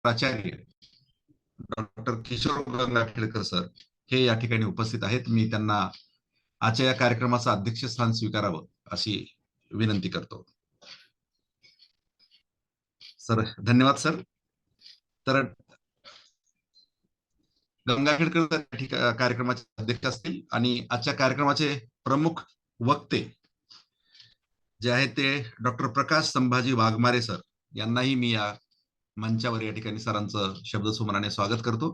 प्राचार्य doctor Kishore Gangakhedkar sir हे या ठिकाणी उपस्थित आहेत. मी त्यांना आजच्या या कार्यक्रमाचं अध्यक्षस्थान स्वीकारावं अशी विनंती करतो. सर धन्यवाद सर. तर गंगाखेडकर कार्यक्रमाचे अध्यक्ष असतील आणि आजच्या कार्यक्रमाचे प्रमुख वक्ते जे आहेत ते डॉक्टर प्रकाश संभाजी वाघमारे सर यांनाही मी या मंचावर या ठिकाणी सरांचं शब्दसुमनाने स्वागत करतो.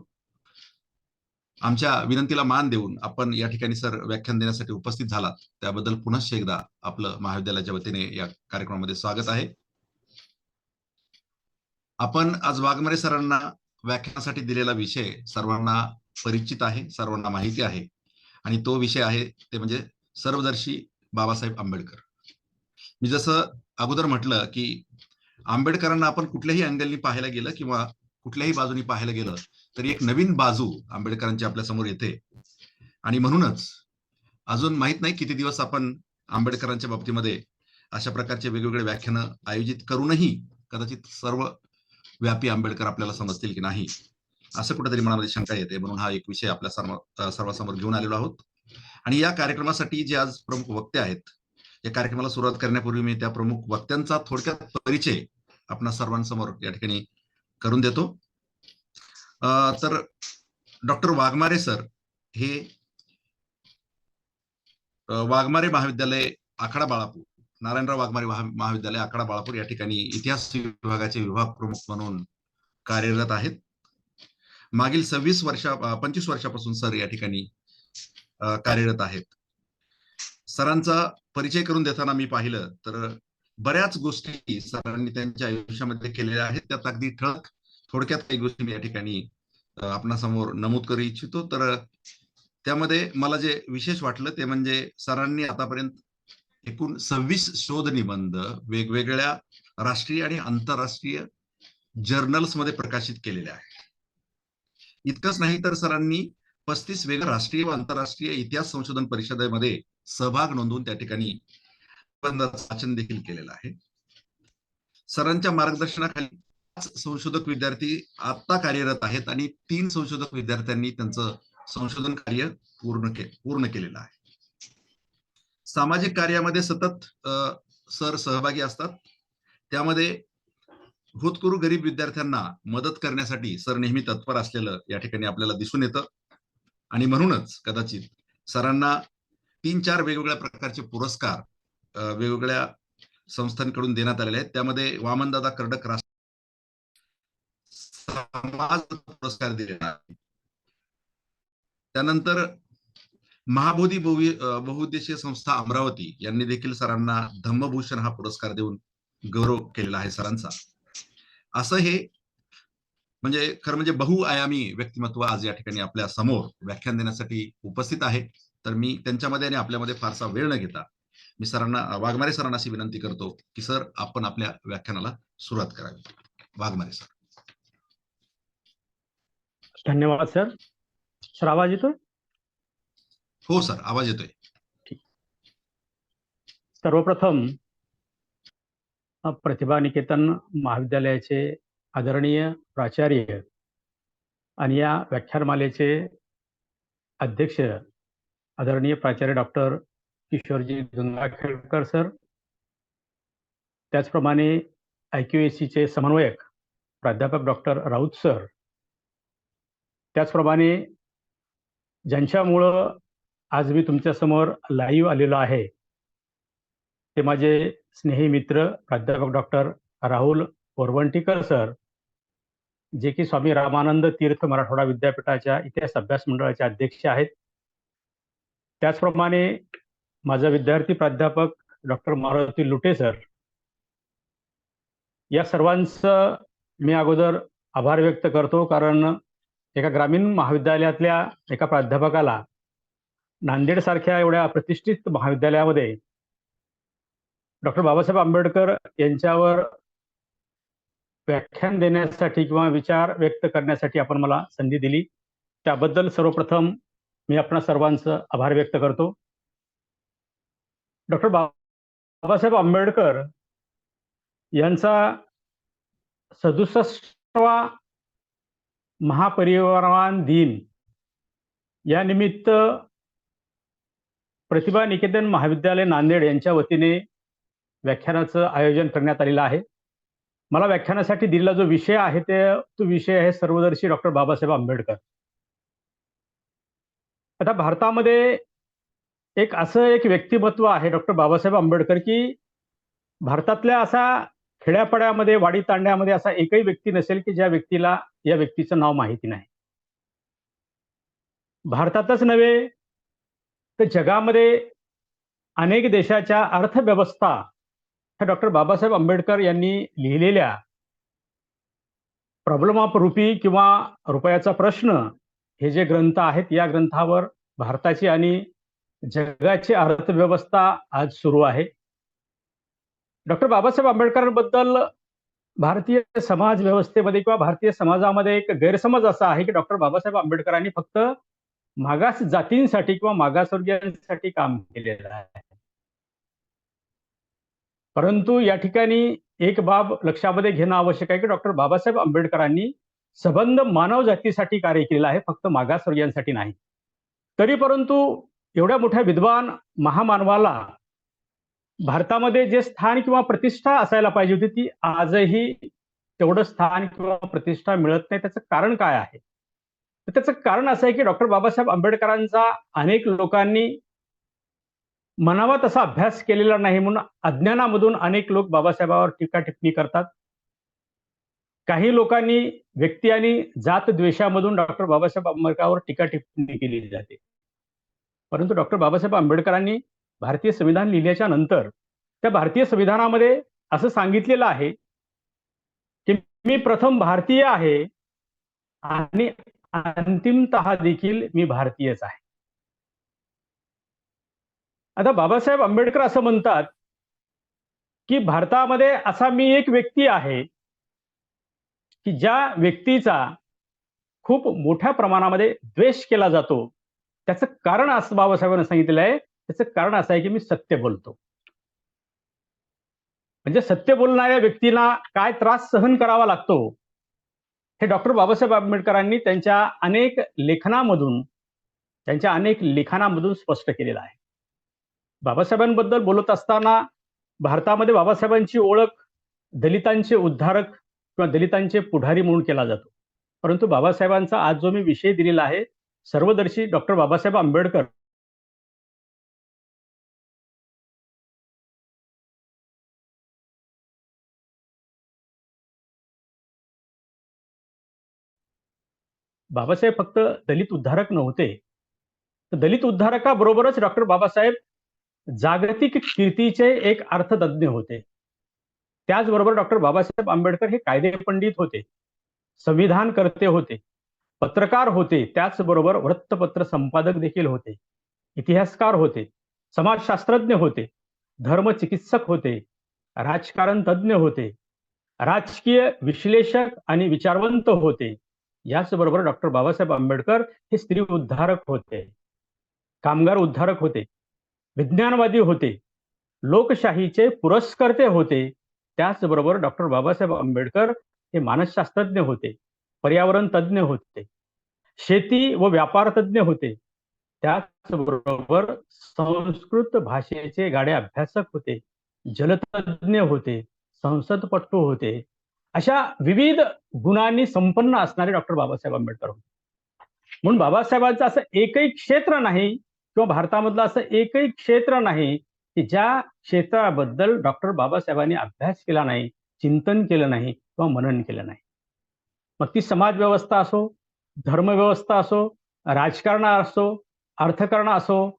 आमच्या विनंतीला मान देऊन आपण या ठिकाणी सर व्याख्यान देण्यासाठी उपस्थित झालात त्याबद्दल पुनश्च एकदा आपलं महाविद्यालयाच्या वतीने या कार्यक्रमामध्ये स्वागत आहे. आपण आज वाघमारे सरांना व्याख्यानासाठी दिलेला विषय सर्वांना परिचित आहे, सर्वांना माहिती आहे आणि तो विषय आहे ते म्हणजे सर्वदर्शी बाबासाहेब आंबेडकर. मी जसं अगोदर म्हटलं की आंबेडकरांना आपण कुठल्याही अँगलनी पाहायला गेलं किंवा कुठल्याही बाजूनी पाहायला गेलं तरी एक नवीन बाजू आंबेडकरांची आपल्या समोर येते आणि म्हणूनच अजून माहित नाही किती दिवस आपण आंबेडकरांच्या बाबतीमध्ये अशा प्रकारचे वेगवेगळे व्याख्यानं आयोजित करूनही कदाचित सर्व व्यापी आंबेडकर आपल्याला समजतील की नाही असं कुठेतरी मनामध्ये शंका येते. म्हणून हा एक विषय आपल्या सर्वांसमोर घेऊन आलेलो आहोत आणि या कार्यक्रमासाठी जे आज प्रमुख वक्ते आहेत या कार्यक्रमाला सुरुवात करण्यापूर्वी मी त्या प्रमुख वक्त्यांचा थोडक्यात परिचय आपणा सर्वांसमोर या ठिकाणी करून देतो. तर डॉक्टर वाघमारे सर हे वाघमारे महाविद्यालय आखाडा बाळापूर, नारायणराव वाघमारे महाविद्यालय आखाडा बाळापूर या ठिकाणी इतिहास विभागाचे विभाग प्रमुख म्हणून कार्यरत आहेत. मागील 25 वर्षापासून सर या ठिकाणी कार्यरत आहेत. सरांचा परिचय करून देताना मी पाहिलं तर बऱ्याच गोष्टी सरांनी त्यांच्या आयुष्यामध्ये केलेल्या आहेत. त्यात अगदी ठळक थोडक्यात काही गोष्टी मी या ठिकाणी आपणासमोर नमूद करू इच्छितो. तर त्यामध्ये मला जे विशेष वाटलं ते म्हणजे सरांनी आतापर्यंत एकूण 26 शोध निबंध वेगवेगळ्या राष्ट्रीय आणि आंतरराष्ट्रीय जर्नल्स मध्ये प्रकाशित केलेले आहे. इतकंच नाही तर सरांनी 35 वेगवेगळ्या राष्ट्रीय व आंतरराष्ट्रीय इतिहास संशोधन परिषदेमध्ये सहभाग नोंदवून त्या ठिकाणी वाचन देखील केलेलं आहे. सरांच्या मार्गदर्शनाखाली 5 संशोधक विद्यार्थी आता कार्यरत आहेत आणि 3 संशोधक विद्यार्थ्यांनी त्यांचं संशोधन कार्य पूर्ण केलेलं आहे. सामाजिक कार्यामध्ये सतत सर सहभागी असतात. त्यामध्ये भूतपूर्व गरीब विद्यार्थ्यांना मदत करण्यासाठी सर नेहमी तत्पर असलेलं या ठिकाणी आपल्याला दिसून येतं आणि म्हणूनच कदाचित सरांना 3-4 वेगवेगळ्या प्रकारचे पुरस्कार वेगवेगळ्या संस्थांकडून देण्यात आलेले आहेत. त्यामध्ये वामनदादा कर्डक समाज पुरस्कार दिलेला आहे. त्यानंतर महाबोधी बहुउद्देशीय संस्था अमरावती यांनी देखील सरांना धम्मभूषण हा पुरस्कार देऊन गौरव केलेला आहे सरांचा. असं हे म्हणजे खरं म्हणजे बहुआयामी व्यक्तिमत्व आज या ठिकाणी आपल्या समोर व्याख्यान देण्यासाठी उपस्थित आहे. तर मी त्यांच्यामध्ये आणि आपल्यामध्ये फारसा वेळ न घेता मी वाघमारे सरांना अशी विनंती करतो की सर आपण आपल्या व्याख्यानाला सुरुवात करावी. वाघमारे सर. धन्यवाद सर. सर आवाज येतोय? हो सर आवाज येतोय. सर्वप्रथम प्रतिभा निकेतन महाविद्यालयाचे आदरणीय प्राचार्य आणि या व्याख्यानमालेचे अध्यक्ष आदरणीय प्राचार्य डॉक्टर किशोरजी गंगाखेडकर सर, त्याचप्रमाणे IQACचे समन्वयक प्राध्यापक डॉक्टर राऊत सर, त्याचप्रमाणे ज्यांच्यामुळं आज मी तुमच्यासमोर लाईव्ह आलेलो आहे ते माझे स्नेही मित्र प्राध्यापक डॉक्टर राहुल वरवंटीकर सर, जे की स्वामी रामानंद तीर्थ मराठवाडा विद्यापीठाच्या इतिहास अभ्यास मंडळाचे अध्यक्ष आहेत. त्याचप्रमाणे माझा विद्यार्थी प्राध्यापक डॉक्टर मारुती लुटे सर, या सर्वांचं मी अगोदर आभार व्यक्त करतो, कारण एका ग्रामीण महाविद्यालयातल्या एका प्राध्यापकाला नांदेड सारख्या एवढ्या प्रतिष्ठित महाविद्यालयामध्ये डॉक्टर बाबासाहेब आंबेडकर यांच्यावर व्याख्यान देण्यासाठी किंवा विचार व्यक्त करण्यासाठी आपण मला संधी दिली, त्याबद्दल सर्वप्रथम मी आपणा सर्वांचं आभार व्यक्त करतो. डॉक्टर बाबासाहेब आंबेडकर यांचा 67वा महापरिनिर्वाण दिन या निमित्त प्रतिभा निकेतन महाविद्यालय नांदेड यांच्या वतीने व्याख्यानाचं आयोजन करण्यात आलेलं आहे. मला व्याख्यानासाठी दिलेला जो विषय आहे तो विषय आहे सर्वदर्शी डॉक्टर बाबासाहेब आंबेडकर. आता भारतामध्ये असं एक व्यक्तिमत्व आहे डॉक्टर बाबासाहेब आंबेडकर, की भारतातल्या असा खेड्यापाड्यामध्ये वाडी तांड्यामध्ये असा एकही व्यक्ती नसेल की ज्या व्यक्तीला या व्यक्तीचं नाव माहिती नाही. भारतातच नव्हे तर जगामध्ये अनेक देशाच्या अर्थव्यवस्था ह्या डॉक्टर बाबासाहेब आंबेडकर यांनी लिहिलेल्या प्रॉब्लेम ऑफ रुपी किंवा रुपयाचा प्रश्न हे जे ग्रंथ आहेत, या ग्रंथावर भारताची आणि जगाची अर्थव्यवस्था आज सुरू आहे. डॉक्टर बाबासाहेब आंबेडकरांबद्दल भारतीय समाज व्यवस्थेमध्ये किंवा भारतीय समाजामध्ये एक गैरसमज असा आहे की डॉक्टर बाबासाहेब आंबेडकरांनी फक्त मागास जातींसाठी किंवा मागासवर्गीयांसाठी काम केलेलं आहे. परंतु या ठिकाणी एक बाब लक्षामध्ये घेणं आवश्यक आहे की डॉक्टर बाबासाहेब आंबेडकरांनी सबंध मानव जातीसाठी कार्य केलेलं आहे, फक्त मागासवर्गीयांसाठी नाही. तरी परंतु एवढ्या मोठ्या विद्वान महामानवाला भारतामध्ये जे स्थान किंवा प्रतिष्ठा असायला पाहिजे होती ती आजही तेवढं स्थान किंवा प्रतिष्ठा मिळत नाही. त्याचं कारण काय आहे? तर त्याचं कारण असं आहे की डॉक्टर बाबासाहेब आंबेडकरांचा अनेक लोकांनी म्हणावा तसा अभ्यास केलेला नाही, म्हणून अज्ञानामधून अनेक लोक बाबासाहेबांवर टीका टिप्पणी करतात. काही लोकांनी व्यक्ती आणि जात द्वेषामधून डॉक्टर बाबासाहेब आंबेडकरांवर टीका टिप्पणी केली जाते. परंतु डॉक्टर बाबासाहेब आंबेडकरांनी भारतीय संविधान लिहिल्याच्या नंतर त्या भारतीय संविधानामध्ये असं सांगितलेलं आहे की मी प्रथम भारतीय आहे आणि अंतिमतः देखील मी भारतीयच आहे. आता बाबासाहेब आंबेडकर असं म्हणतात की भारतामध्ये असा मी एक व्यक्ती आहे की ज्या व्यक्तीचा खूप मोठ्या प्रमाणामध्ये द्वेष केला जातो. त्याचं कारण असं बाबासाहेबांनी सांगितलेलं आहे, त्याचं कारण असं आहे की मी सत्य बोलतो. म्हणजे सत्य बोलणाऱ्या व्यक्तीला काय त्रास सहन करावा लागतो हे डॉक्टर बाबासाहेब आंबेडकरांनी त्यांच्या अनेक लिखाणामधून स्पष्ट केलेलं आहे. बाबासाहेबांबद्दल बोलत असताना भारतामध्ये बाबासाहेबांची ओळख दलितांचे उद्धारक किंवा दलितांचे पुढारी म्हणून केला जातो. परंतु बाबासाहेबांचा आज जो मी विषय दिलेला आहे, सर्वदर्शी डॉक्टर बाबासाहेब आंबेडकर, बाबासाहेब फक्त दलित उद्धारक नव्हते, तर दलित उद्धारकाबरोबरच डॉक्टर बाबासाहेब जागतिक कीर्तीचे एक अर्थतज्ञ होते. त्याचबरोबर डॉक्टर बाबासाहेब आंबेडकर हे कायदे पंडित होते, संविधानकर्ते होते, पत्रकार होते, त्याचबरोबर वृत्तपत्र संपादक देखील होते, इतिहासकार होते, समाजशास्त्रज्ञ होते, धर्मचिकित्सक होते, राजकारण तज्ञ होते, राजकीय विश्लेषक आणि विचारवंत होते. याचबरोबर डॉक्टर बाबासाहेब आंबेडकर हे स्त्री उद्धारक होते, कामगार उद्धारक होते, विज्ञानवादी होते, लोकशाहीचे पुरस्कर्ते होते. त्याचबरोबर डॉक्टर बाबासाहेब आंबेडकर हे मानसशास्त्रज्ञ होते, पर्यावरण तज्ञ होते, शेती व व्यापार तज्ञ होते. त्याचबरोबर संस्कृत भाषेचे गाढे अभ्यासक होते, जलतज्ञ होते, संसदपटू होते. अशा विविध गुणांनी संपन्न असणारे डॉक्टर बाबासाहेब आंबेडकर होते. म्हणून बाबासाहेबांचं असं एकही क्षेत्र नाही किंवा भारतामधलं असं एकही क्षेत्र नाही की ज्या क्षेत्राबद्दल डॉक्टर बाबासाहेबांनी अभ्यास केला नाही, चिंतन केलं नाही किंवा मनन केलं नाही. मग ती समाज व्यवस्था असो, धर्मव्यवस्था असो, राजकारण असो, अर्थकारण असो,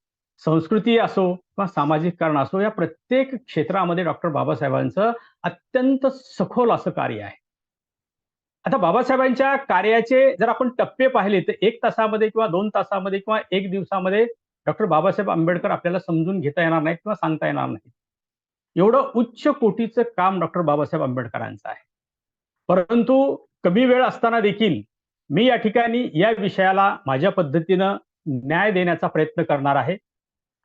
संस्कृती असो किंवा सामाजिक कारण असो, या प्रत्येक क्षेत्रामध्ये डॉक्टर बाबासाहेबांचं अत्यंत सखोल असं कार्य आहे. आता बाबासाहेबांच्या कार्याचे जर आपण टप्पे पाहिले तर 1 तासामध्ये किंवा 2 तासामध्ये किंवा 1 दिवसामध्ये डॉक्टर बाबासाहेब आंबेडकर आपल्याला समजून घेता येणार नाही किंवा सांगता येणार नाही. एवढं उच्च कोटीचं काम डॉक्टर बाबासाहेब आंबेडकरांचं आहे. परंतु कमी वेळ असताना देखील मी या ठिकाणी या विषयाला माझ्या पद्धतीनं न्याय देण्याचा प्रयत्न करणार आहे.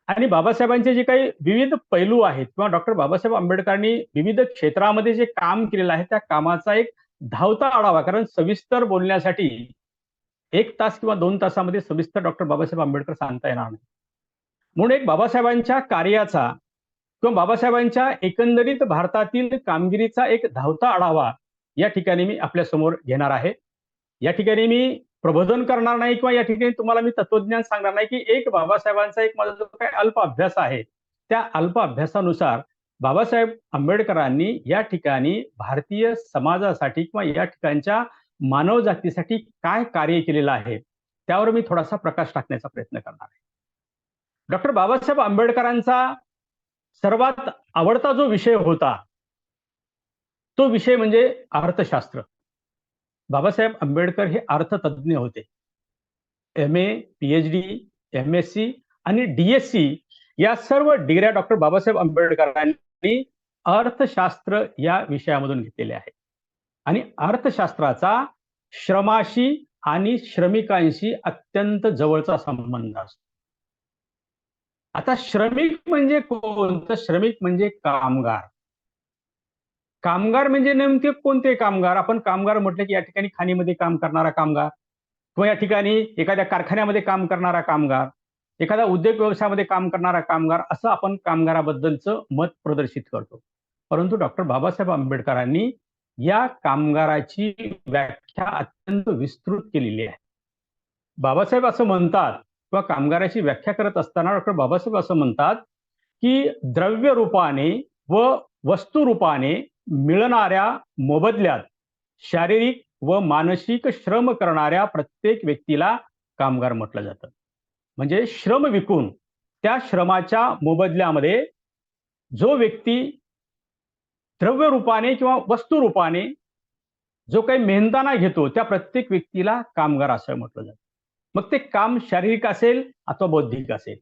आणि बाबासाहेबांचे जे काही विविध पैलू आहेत किंवा डॉक्टर बाबासाहेब आंबेडकरांनी विविध क्षेत्रामध्ये जे काम केलेलं आहे त्या कामाचा एक धावता आढावा, कारण सविस्तर बोलण्यासाठी 1 तास किंवा 2 तासामध्ये सविस्तर डॉक्टर बाबासाहेब आंबेडकर सांगता येणार नाही. म्हणून एक बाबासाहेबांच्या कार्याचा किंवा बाबासाहेबांच्या एकंदरीत भारतातील कामगिरीचा एक धावता आढावा या ठिकाणी मी आपल्या समोर घेणार आहे. या ठिकाणी मी प्रबोधन करणार नाही किंवा या ठिकाणी तुम्हाला मी तत्वज्ञान सांगणार नाही की एक बाबासाहेबांचा एक माझा जो काही अल्प अभ्यास आहे, त्या अल्प अभ्यासानुसार बाबासाहेब आंबेडकरांनी या ठिकाणी भारतीय समाजासाठी किंवा या ठिकाणच्या मानव जातीसाठी काय कार्य केलेलं आहे, त्यावर मी थोडासा प्रकाश टाकण्याचा प्रयत्न करणार आहे. डॉक्टर बाबासाहेब आंबेडकरांचा सर्वात आवडता जो विषय होता, तो विषय म्हणजे अर्थशास्त्र. बाबासाहेब आंबेडकर हे अर्थतज्ञ होते. MA, PhD, MSc आणि DSc या सर्व डिग्र्या डॉक्टर बाबासाहेब आंबेडकरांनी अर्थशास्त्र या विषयामधून घेतलेल्या आहेत. आणि अर्थशास्त्राचा श्रमाशी आणि श्रमिकांशी अत्यंत जवळचा संबंध असतो. आता श्रमिक म्हणजे कोण? तर श्रमिक म्हणजे कामगार. कामगार म्हणजे नेमके कोणते कामगार? आपण कामगार म्हटलं की या ठिकाणी खाणीमध्ये काम करणारा कामगार किंवा या ठिकाणी एखाद्या कारखान्यामध्ये काम करणारा कामगार, एखाद्या उद्योग व्यवसायामध्ये काम करणारा कामगार, असं आपण कामगाराबद्दलचं मत प्रदर्शित करतो. परंतु डॉक्टर बाबासाहेब आंबेडकरांनी या कामगाराची व्याख्या अत्यंत विस्तृत केलेली आहे. बाबासाहेब असं म्हणतात किंवा कामगाराची व्याख्या करत असताना डॉक्टर बाबासाहेब असं म्हणतात की द्रव्य रूपाने व वस्तू रूपाने मिळणाऱ्या मोबदल्यात शारीरिक व मानसिक श्रम करणाऱ्या प्रत्येक व्यक्तीला कामगार म्हटलं जातं. म्हणजे श्रम विकून त्या श्रमाच्या मोबदल्यामध्ये जो व्यक्ती द्रव्य रूपाने किंवा वस्तू रूपाने जो काही मेहनताना घेतो, त्या प्रत्येक व्यक्तीला कामगार असं म्हटलं जातं. मग ते काम शारीरिक असेल अथवा बौद्धिक असेल.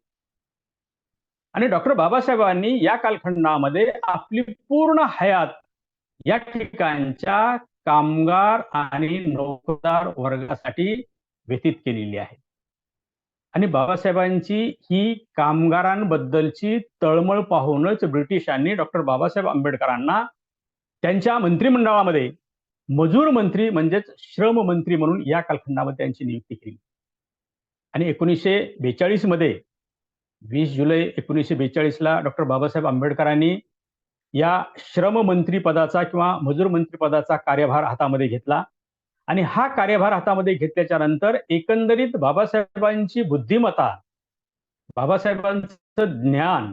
आणि डॉक्टर बाबासाहेबांनी या कालखंडामध्ये आपली पूर्ण हयात या ठिकाणच्या कामगार आणि नोकरदार वर्गासाठी व्यतीत केलेली आहे. आणि बाबासाहेबांची ही कामगारांबद्दलची तळमळ पाहूनच ब्रिटिशांनी डॉक्टर बाबासाहेब आंबेडकरांना त्यांच्या मंत्रिमंडळामध्ये मजूर मंत्री म्हणजेच श्रम मंत्री म्हणून या कालखंडामध्ये त्यांची नियुक्ती केली. आणि 1942 मध्ये 20 जुलै 1942ला डॉक्टर बाबासाहेब आंबेडकरांनी या श्रम मंत्री पदाचा किंवा मजूर मंत्री पदाचा कार्यभार हातामध्ये घेतला. आणि हा कार्यभार हातामध्ये घेतल्याच्या नंतर एकंदरीत बाबासाहेबांची बुद्धिमत्ता, बाबासाहेबांचं ज्ञान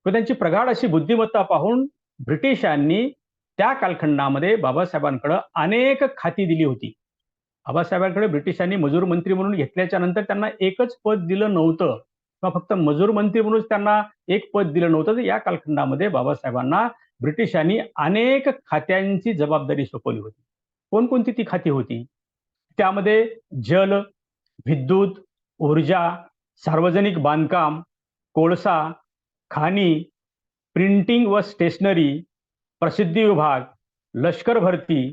व त्यांची प्रगाढ अशी बुद्धिमत्ता पाहून ब्रिटिशांनी त्या कालखंडामध्ये बाबासाहेबांकडे अनेक खाती दिली होती. बाबासाहेबांकडे ब्रिटिशांनी मजूर मंत्री म्हणून घेतल्याच्या नंतर त्यांना एकच पद दिलं नव्हतं किंवा फक्त मजूर मंत्री म्हणून त्यांना एक पद दिलं नव्हतं. तर या कालखंडामध्ये बाबासाहेबांना ब्रिटिशांनी अनेक खात्यांची जबाबदारी सोपवली होती. कोणकोणती ती खाती होती? त्यामध्ये जल, विद्युत, ऊर्जा, सार्वजनिक बांधकाम, कोळसा, खाणी, प्रिंटिंग व स्टेशनरी, प्रसिद्धी विभाग, लष्कर भरती,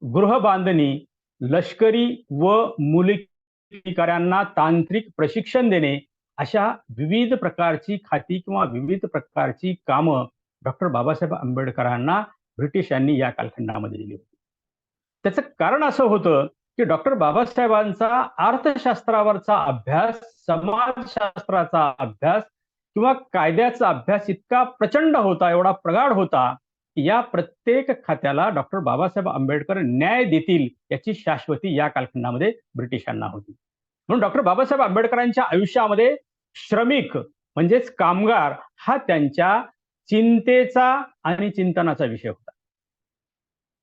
गृह बांधणी, लष्करी व मुलकीकरांना तांत्रिक प्रशिक्षण देणे, अशा विविध प्रकारची खाती किंवा विविध प्रकारची कामं डॉक्टर बाबासाहेब आंबेडकरांना ब्रिटिशांनी या कालखंडामध्ये दिली होती. त्याचं कारण असं होतं की डॉक्टर बाबासाहेबांचा अर्थशास्त्रावरचा अभ्यास, समाजशास्त्राचा अभ्यास किंवा कायद्याचा अभ्यास इतका प्रचंड होता, एवढा प्रगाढ होता की या प्रत्येक खात्याला डॉक्टर बाबासाहेब आंबेडकर न्याय देतील याची शाश्वती या कालखंडामध्ये ब्रिटिशांना होती. म्हणून डॉक्टर बाबासाहेब आंबेडकरांच्या आयुष्यामध्ये श्रमिक म्हणजेच कामगार हा त्यांच्या चिंतेचा आणि चिंतनाचा विषय होता.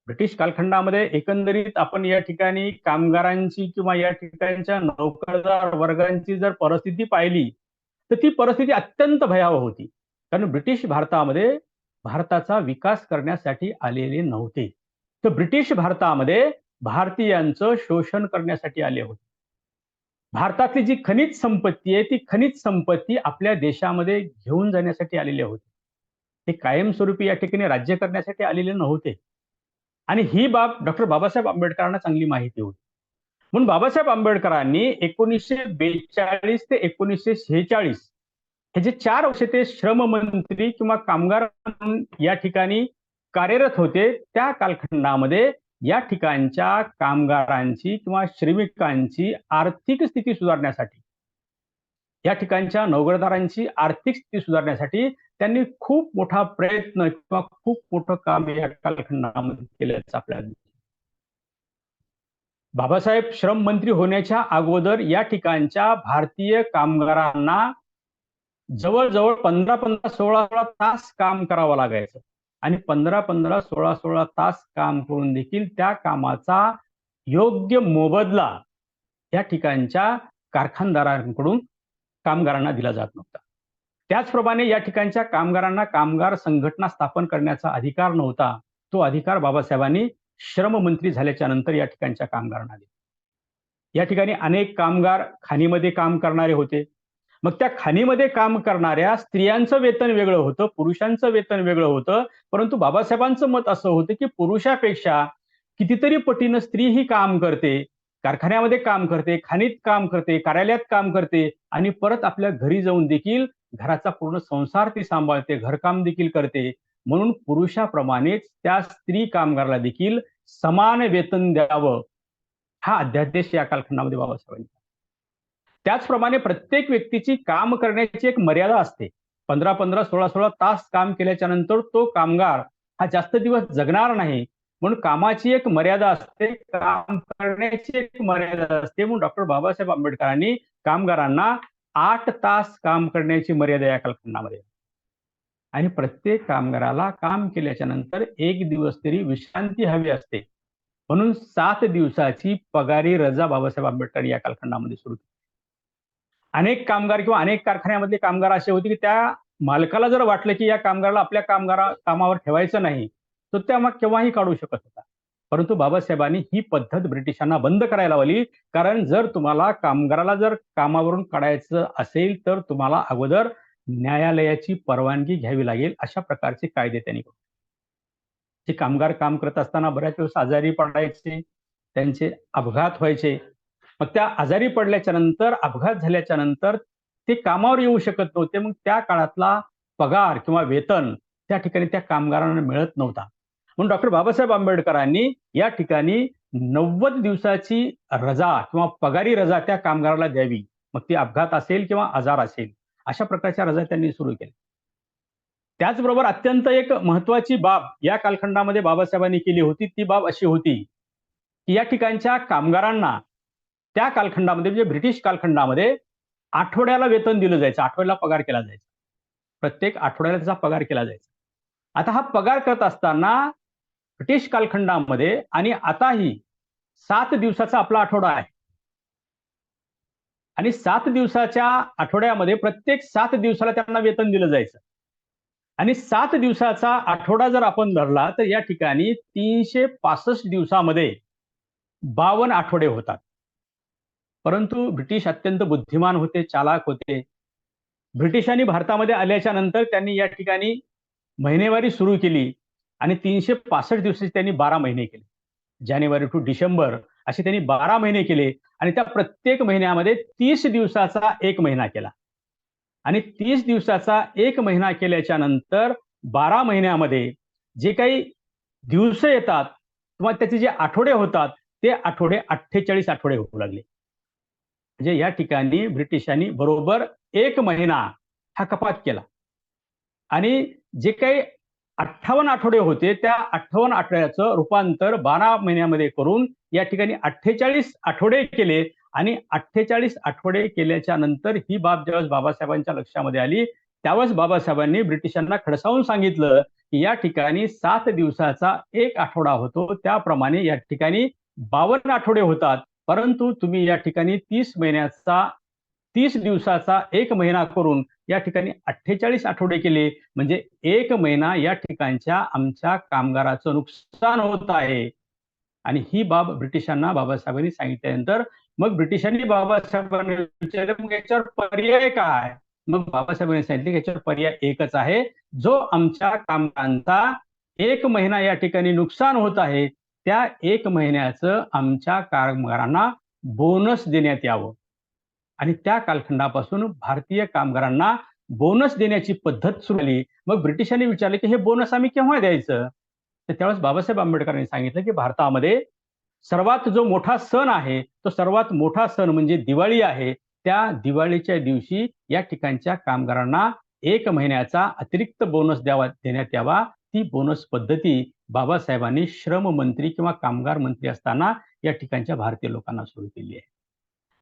ब्रिटिश कालखंडामध्ये एकंदरीत आपण या ठिकाणी कामगारांची किंवा या ठिकाणच्या नोकरदार वर्गांची जर परिस्थिती पाहिली तर ती परिस्थिती अत्यंत भयावह होती. कारण ब्रिटिश भारतामध्ये भारताचा विकास करण्यासाठी आलेले नव्हते, तर ब्रिटिश भारतामध्ये भारतीयांचं शोषण करण्यासाठी आले होते. भारतातली जी खनिज संपत्ती आहे ती खनिज संपत्ती आपल्या देशामध्ये घेऊन जाण्यासाठी आलेले होते. ते कायमस्वरूपी या ठिकाणी राज्य करण्यासाठी आलेले नव्हते. आणि ही बाब डॉक्टर बाबासाहेब आंबेडकरांना चांगली माहिती होती. म्हणून बाबासाहेब आंबेडकरांनी 1942 ते 1946 हे जे 4 वर्ष ते श्रम मंत्री किंवा कामगार म्हणून या ठिकाणी कार्यरत होते, त्या कालखंडामध्ये या ठिकाणच्या कामगारांची किंवा श्रमिकांची आर्थिक स्थिती सुधारण्यासाठी, या ठिकाणच्या नोकरदारांची आर्थिक स्थिती सुधारण्यासाठी त्यांनी खूप मोठा प्रयत्न किंवा खूप मोठं काम या कालखंडामध्ये केल्याचं आपल्याला दिसतं. बाबासाहेब श्रम मंत्री होण्याच्या अगोदर या ठिकाणच्या भारतीय कामगारांना जवळजवळ 15-15, 16-16 तास काम करावं लागायचं आणि 15-15, 16-16 तास काम करून देखील त्या कामाचा योग्य मोबदला या ठिकाणच्या कारखानदारांकडून कामगारांना दिला जात नव्हता. त्याचप्रमाणे या ठिकाणच्या कामगारांना कामगार संघटना स्थापन करण्याचा अधिकार नव्हता. तो अधिकार बाबासाहेबांनी श्रममंत्री झाल्याच्या नंतर या ठिकाणच्या कामगारांना दिला. या ठिकाणी अनेक कामगार खाणीमध्ये काम करणारे होते. मग त्या खाणीमध्ये काम करणाऱ्या स्त्रियांचं वेतन वेगळं होतं, पुरुषांचं वेतन वेगळं होतं. परंतु बाबासाहेबांचं मत असं होतं की पुरुषापेक्षा कितीतरी पटीनं स्त्री ही काम करते, कारखान्यामध्ये काम करते, खाणीत काम करते, कार्यालयात काम करते आणि परत आपल्या घरी जाऊन देखील घराचा पूर्ण संसार ती सांभाळते, घरकाम देखील करते. म्हणून पुरुषाप्रमाणेच त्या स्त्री कामगाराला देखील समान वेतन द्यावं, हा अध्यादेश या कालखंडामध्ये बाबासाहेबांनी. त्याचप्रमाणे प्रत्येक व्यक्तीची काम करण्याची एक मर्यादा असते. 15-15, 16-16 तास काम केल्याच्या नंतर तो कामगार हा जास्त दिवस जगणार नाही. म्हणून कामाची एक मर्यादा असते, काम करण्याची एक मर्यादा असते. म्हणून डॉक्टर बाबासाहेब आंबेडकरांनी कामगारांना 8 तास काम करण्याची मर्यादा या कालखंडामध्ये आणि प्रत्येक कामगाराला काम केल्याच्या नंतर 1 दिवस तरी विश्रांती हवी असते. म्हणून 7 दिवसाची पगारी रजा बाबासाहेब आंबेडकर या कालखंडामध्ये सुरू केली. अनेक कामगार किंवा अनेक कारखान्यामधले कामगार असे होते की त्या मालकाला जर वाटलं की या कामगाराला आपल्या कामावर ठेवायचं नाही, तर त्या मग केव्हाही काढू शकत होता. परंतु बाबासाहेबांनी ही पद्धत ब्रिटिशांना बंद करायला लावली. कारण जर तुम्हाला कामगाराला जर कामावरून काढायचं असेल तर तुम्हाला अगोदर न्यायालयाची परवानगी घ्यावी लागेल, अशा प्रकारचे कायदे त्यांनी केले. जे कामगार काम करत असताना बऱ्याच वेळेस आजारी पडायचे, त्यांचे अपघात व्हायचे. मग त्या आजारी पडल्याच्या नंतर, अपघात झाल्याच्या नंतर ते कामावर येऊ शकत नव्हते. मग त्या काळातला पगार किंवा वेतन त्या ठिकाणी त्या कामगारांना मिळत नव्हता. म्हणून डॉक्टर बाबासाहेब आंबेडकरांनी या ठिकाणी 90 दिवसाची रजा किंवा पगारी रजा त्या कामगाराला द्यावी. मग ती अपघात असेल किंवा आजार असेल, अशा प्रकारच्या रजा त्यांनी सुरू केल्या. त्याचबरोबर अत्यंत एक महत्वाची बाब या कालखंडामध्ये बाबासाहेबांनी केली होती. ती बाब अशी होती की या ठिकाणच्या कामगारांना त्या कालखंडामध्ये म्हणजे ब्रिटिश कालखंडामध्ये आठवड्याला वेतन दिलं जायचं, आठवड्याला पगार केला जायचा. प्रत्येक आठवड्याला त्याचा पगार केला जायचा. आता हा पगार करत असताना ब्रिटिश कालखंडामध्ये आणि आताही 7 दिवसाचा आपला आठवडा आहे आणि 7 दिवसाच्या आठवड्यामध्ये प्रत्येक 7 दिवसाला त्यांना वेतन दिलं जायचं आणि 7 दिवसाचा आठवडा जर आपण धरला तर या ठिकाणी 365 दिवसामध्ये 52 आठवडे होतात. परंतु ब्रिटिश अत्यंत बुद्धिमान होते, चालाक होते. ब्रिटिशांनी भारतामध्ये आल्याच्या नंतर त्यांनी या ठिकाणी महिनेवारी सुरू केली आणि 365 दिवसाचे त्यांनी 12 महिने केले. जानेवारी टू डिसेंबर असे त्यांनी 12 महिने केले आणि त्या प्रत्येक महिन्यामध्ये 30 दिवसाचा एक महिना केला आणि 30 दिवसाचा एक महिना केल्याच्या नंतर 12 महिन्यामध्ये जे काही दिवस येतात किंवा त्याचे जे आठवडे होतात ते आठवडे 48 आठवडे होऊ लागले. म्हणजे या ठिकाणी ब्रिटिशांनी बरोबर एक महिना हा कपात केला आणि जे काही 58 आठवडे होते त्या 58 आठवड्याचं रूपांतर 12 महिन्यामध्ये करून या ठिकाणी 48 आठवडे केले आणि 48 आठवडे केल्याच्या नंतर ही बाब ज्यावेळेस बाबासाहेबांच्या लक्षामध्ये आली त्यावेळेस बाबासाहेबांनी ब्रिटिशांना खडसावून सांगितलं की या ठिकाणी 7 दिवसाचा एक आठवडा होतो, त्याप्रमाणे या ठिकाणी 52 आठवडे होतात. परंतु तुम्ही या ठिकाणी 30 दिवसाचा एक महिना करून या ठिकाणी 48 आठवडे केले, म्हणजे एक महिना या ठिकाणच्या आमच्या कामगाराचं नुकसान होत आहे. आणि ही बाब ब्रिटिशांना बाबासाहेबांनी सांगितल्यानंतर मग ब्रिटिशांनी बाबासाहेबांना विचारलं मग याच्यावर पर्याय काय? मग बाबासाहेबांनी सांगितले की याच्यावर पर्याय एकच आहे, जो आमच्या कामगारांचा एक महिना या ठिकाणी नुकसान होत आहे त्या एक महिन्याचं आमच्या कामगारांना बोनस देण्यात यावं. आणि त्या कालखंडापासून भारतीय कामगारांना बोनस देण्याची पद्धत सुरू झाली. मग ब्रिटिशांनी विचारले की हे बोनस आम्ही केव्हा द्यायचं? तर त्यावेळेस बाबासाहेब आंबेडकरांनी सांगितलं की भारतामध्ये सर्वात जो मोठा सण आहे तो सर्वात मोठा सण म्हणजे दिवाळी आहे. त्या दिवाळीच्या दिवशी या ठिकाणच्या कामगारांना 1 महिन्याचा अतिरिक्त बोनस देण्यात यावा. ती बोनस पद्धती बाबासाहेबांनी श्रम मंत्री किंवा कामगार मंत्री असताना या ठिकाणच्या भारतीय लोकांना सुरू केली आहे.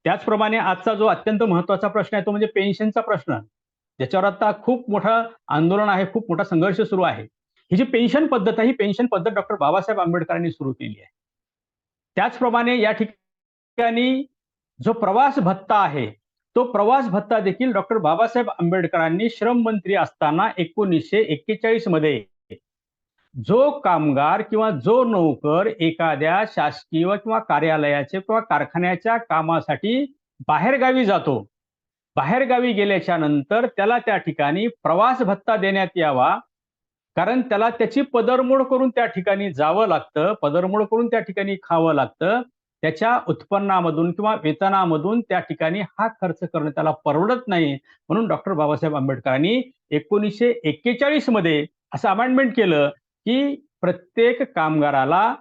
त्याचप्रमाणे आजचा जो अत्यंत महत्त्वाचा प्रश्न आहे तो म्हणजे पेन्शनचा प्रश्न. ज्याच्यावर आता खूप मोठं आंदोलन आहे, खूप मोठा संघर्ष सुरू आहे. ही जी पेन्शन पद्धत आहे, ही पेन्शन पद्धत डॉक्टर बाबासाहेब आंबेडकरांनी सुरू केली आहे. त्याचप्रमाणे या ठिकाणी जो प्रवास भत्ता आहे, तो प्रवास भत्ता देखील डॉक्टर बाबासाहेब आंबेडकरांनी श्रम मंत्री असताना 1941 मध्ये जो कामगार किंवा जो नोकर एखाद्या शासकीय किंवा कार्यालयाचे किंवा कारखान्याच्या कामासाठी बाहेरगावी जातो, बाहेरगावी गेल्याच्या नंतर त्याला त्या ठिकाणी प्रवास भत्ता देण्यात यावा. कारण त्याला त्याची पदरमोड करून त्या ठिकाणी जावं लागतं, पदरमोड करून त्या ठिकाणी खावं लागतं. त्याच्या उत्पन्नामधून किंवा वेतनामधून त्या ठिकाणी हा खर्च करणं त्याला परवडत नाही. म्हणून डॉक्टर बाबासाहेब आंबेडकरांनी 1941 मध्ये असं अमेंडमेंट केलं की प्रत्येक कामगाराला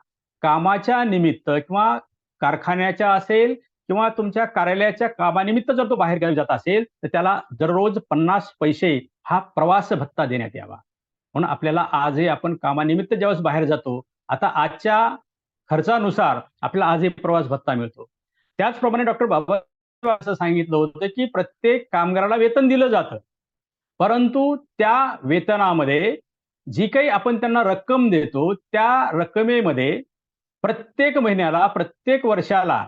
कामाच्या निमित्त किंवा कारखान्याच्या असेल किंवा तुमच्या कार्यालयाच्या कामानिमित्त जर तो बाहेरगावी जात असेल तर त्याला दररोज 50 पैसे हा प्रवास भत्ता देण्यात यावा. म्हणून आपल्याला आजही आपण कामानिमित्त ज्यावेळेस बाहेर जातो, आता आजच्या खर्चानुसार आपल्याला आजही प्रवास भत्ता मिळतो. त्याचप्रमाणे डॉक्टर बाबासाहेब असं सांगितलं होतं की प्रत्येक कामगाराला वेतन दिलं जातं, परंतु त्या वेतनामध्ये जी काही आपण त्यांना रक्कम देतो त्या रकमेमध्ये प्रत्येक महिन्याला, प्रत्येक वर्षाला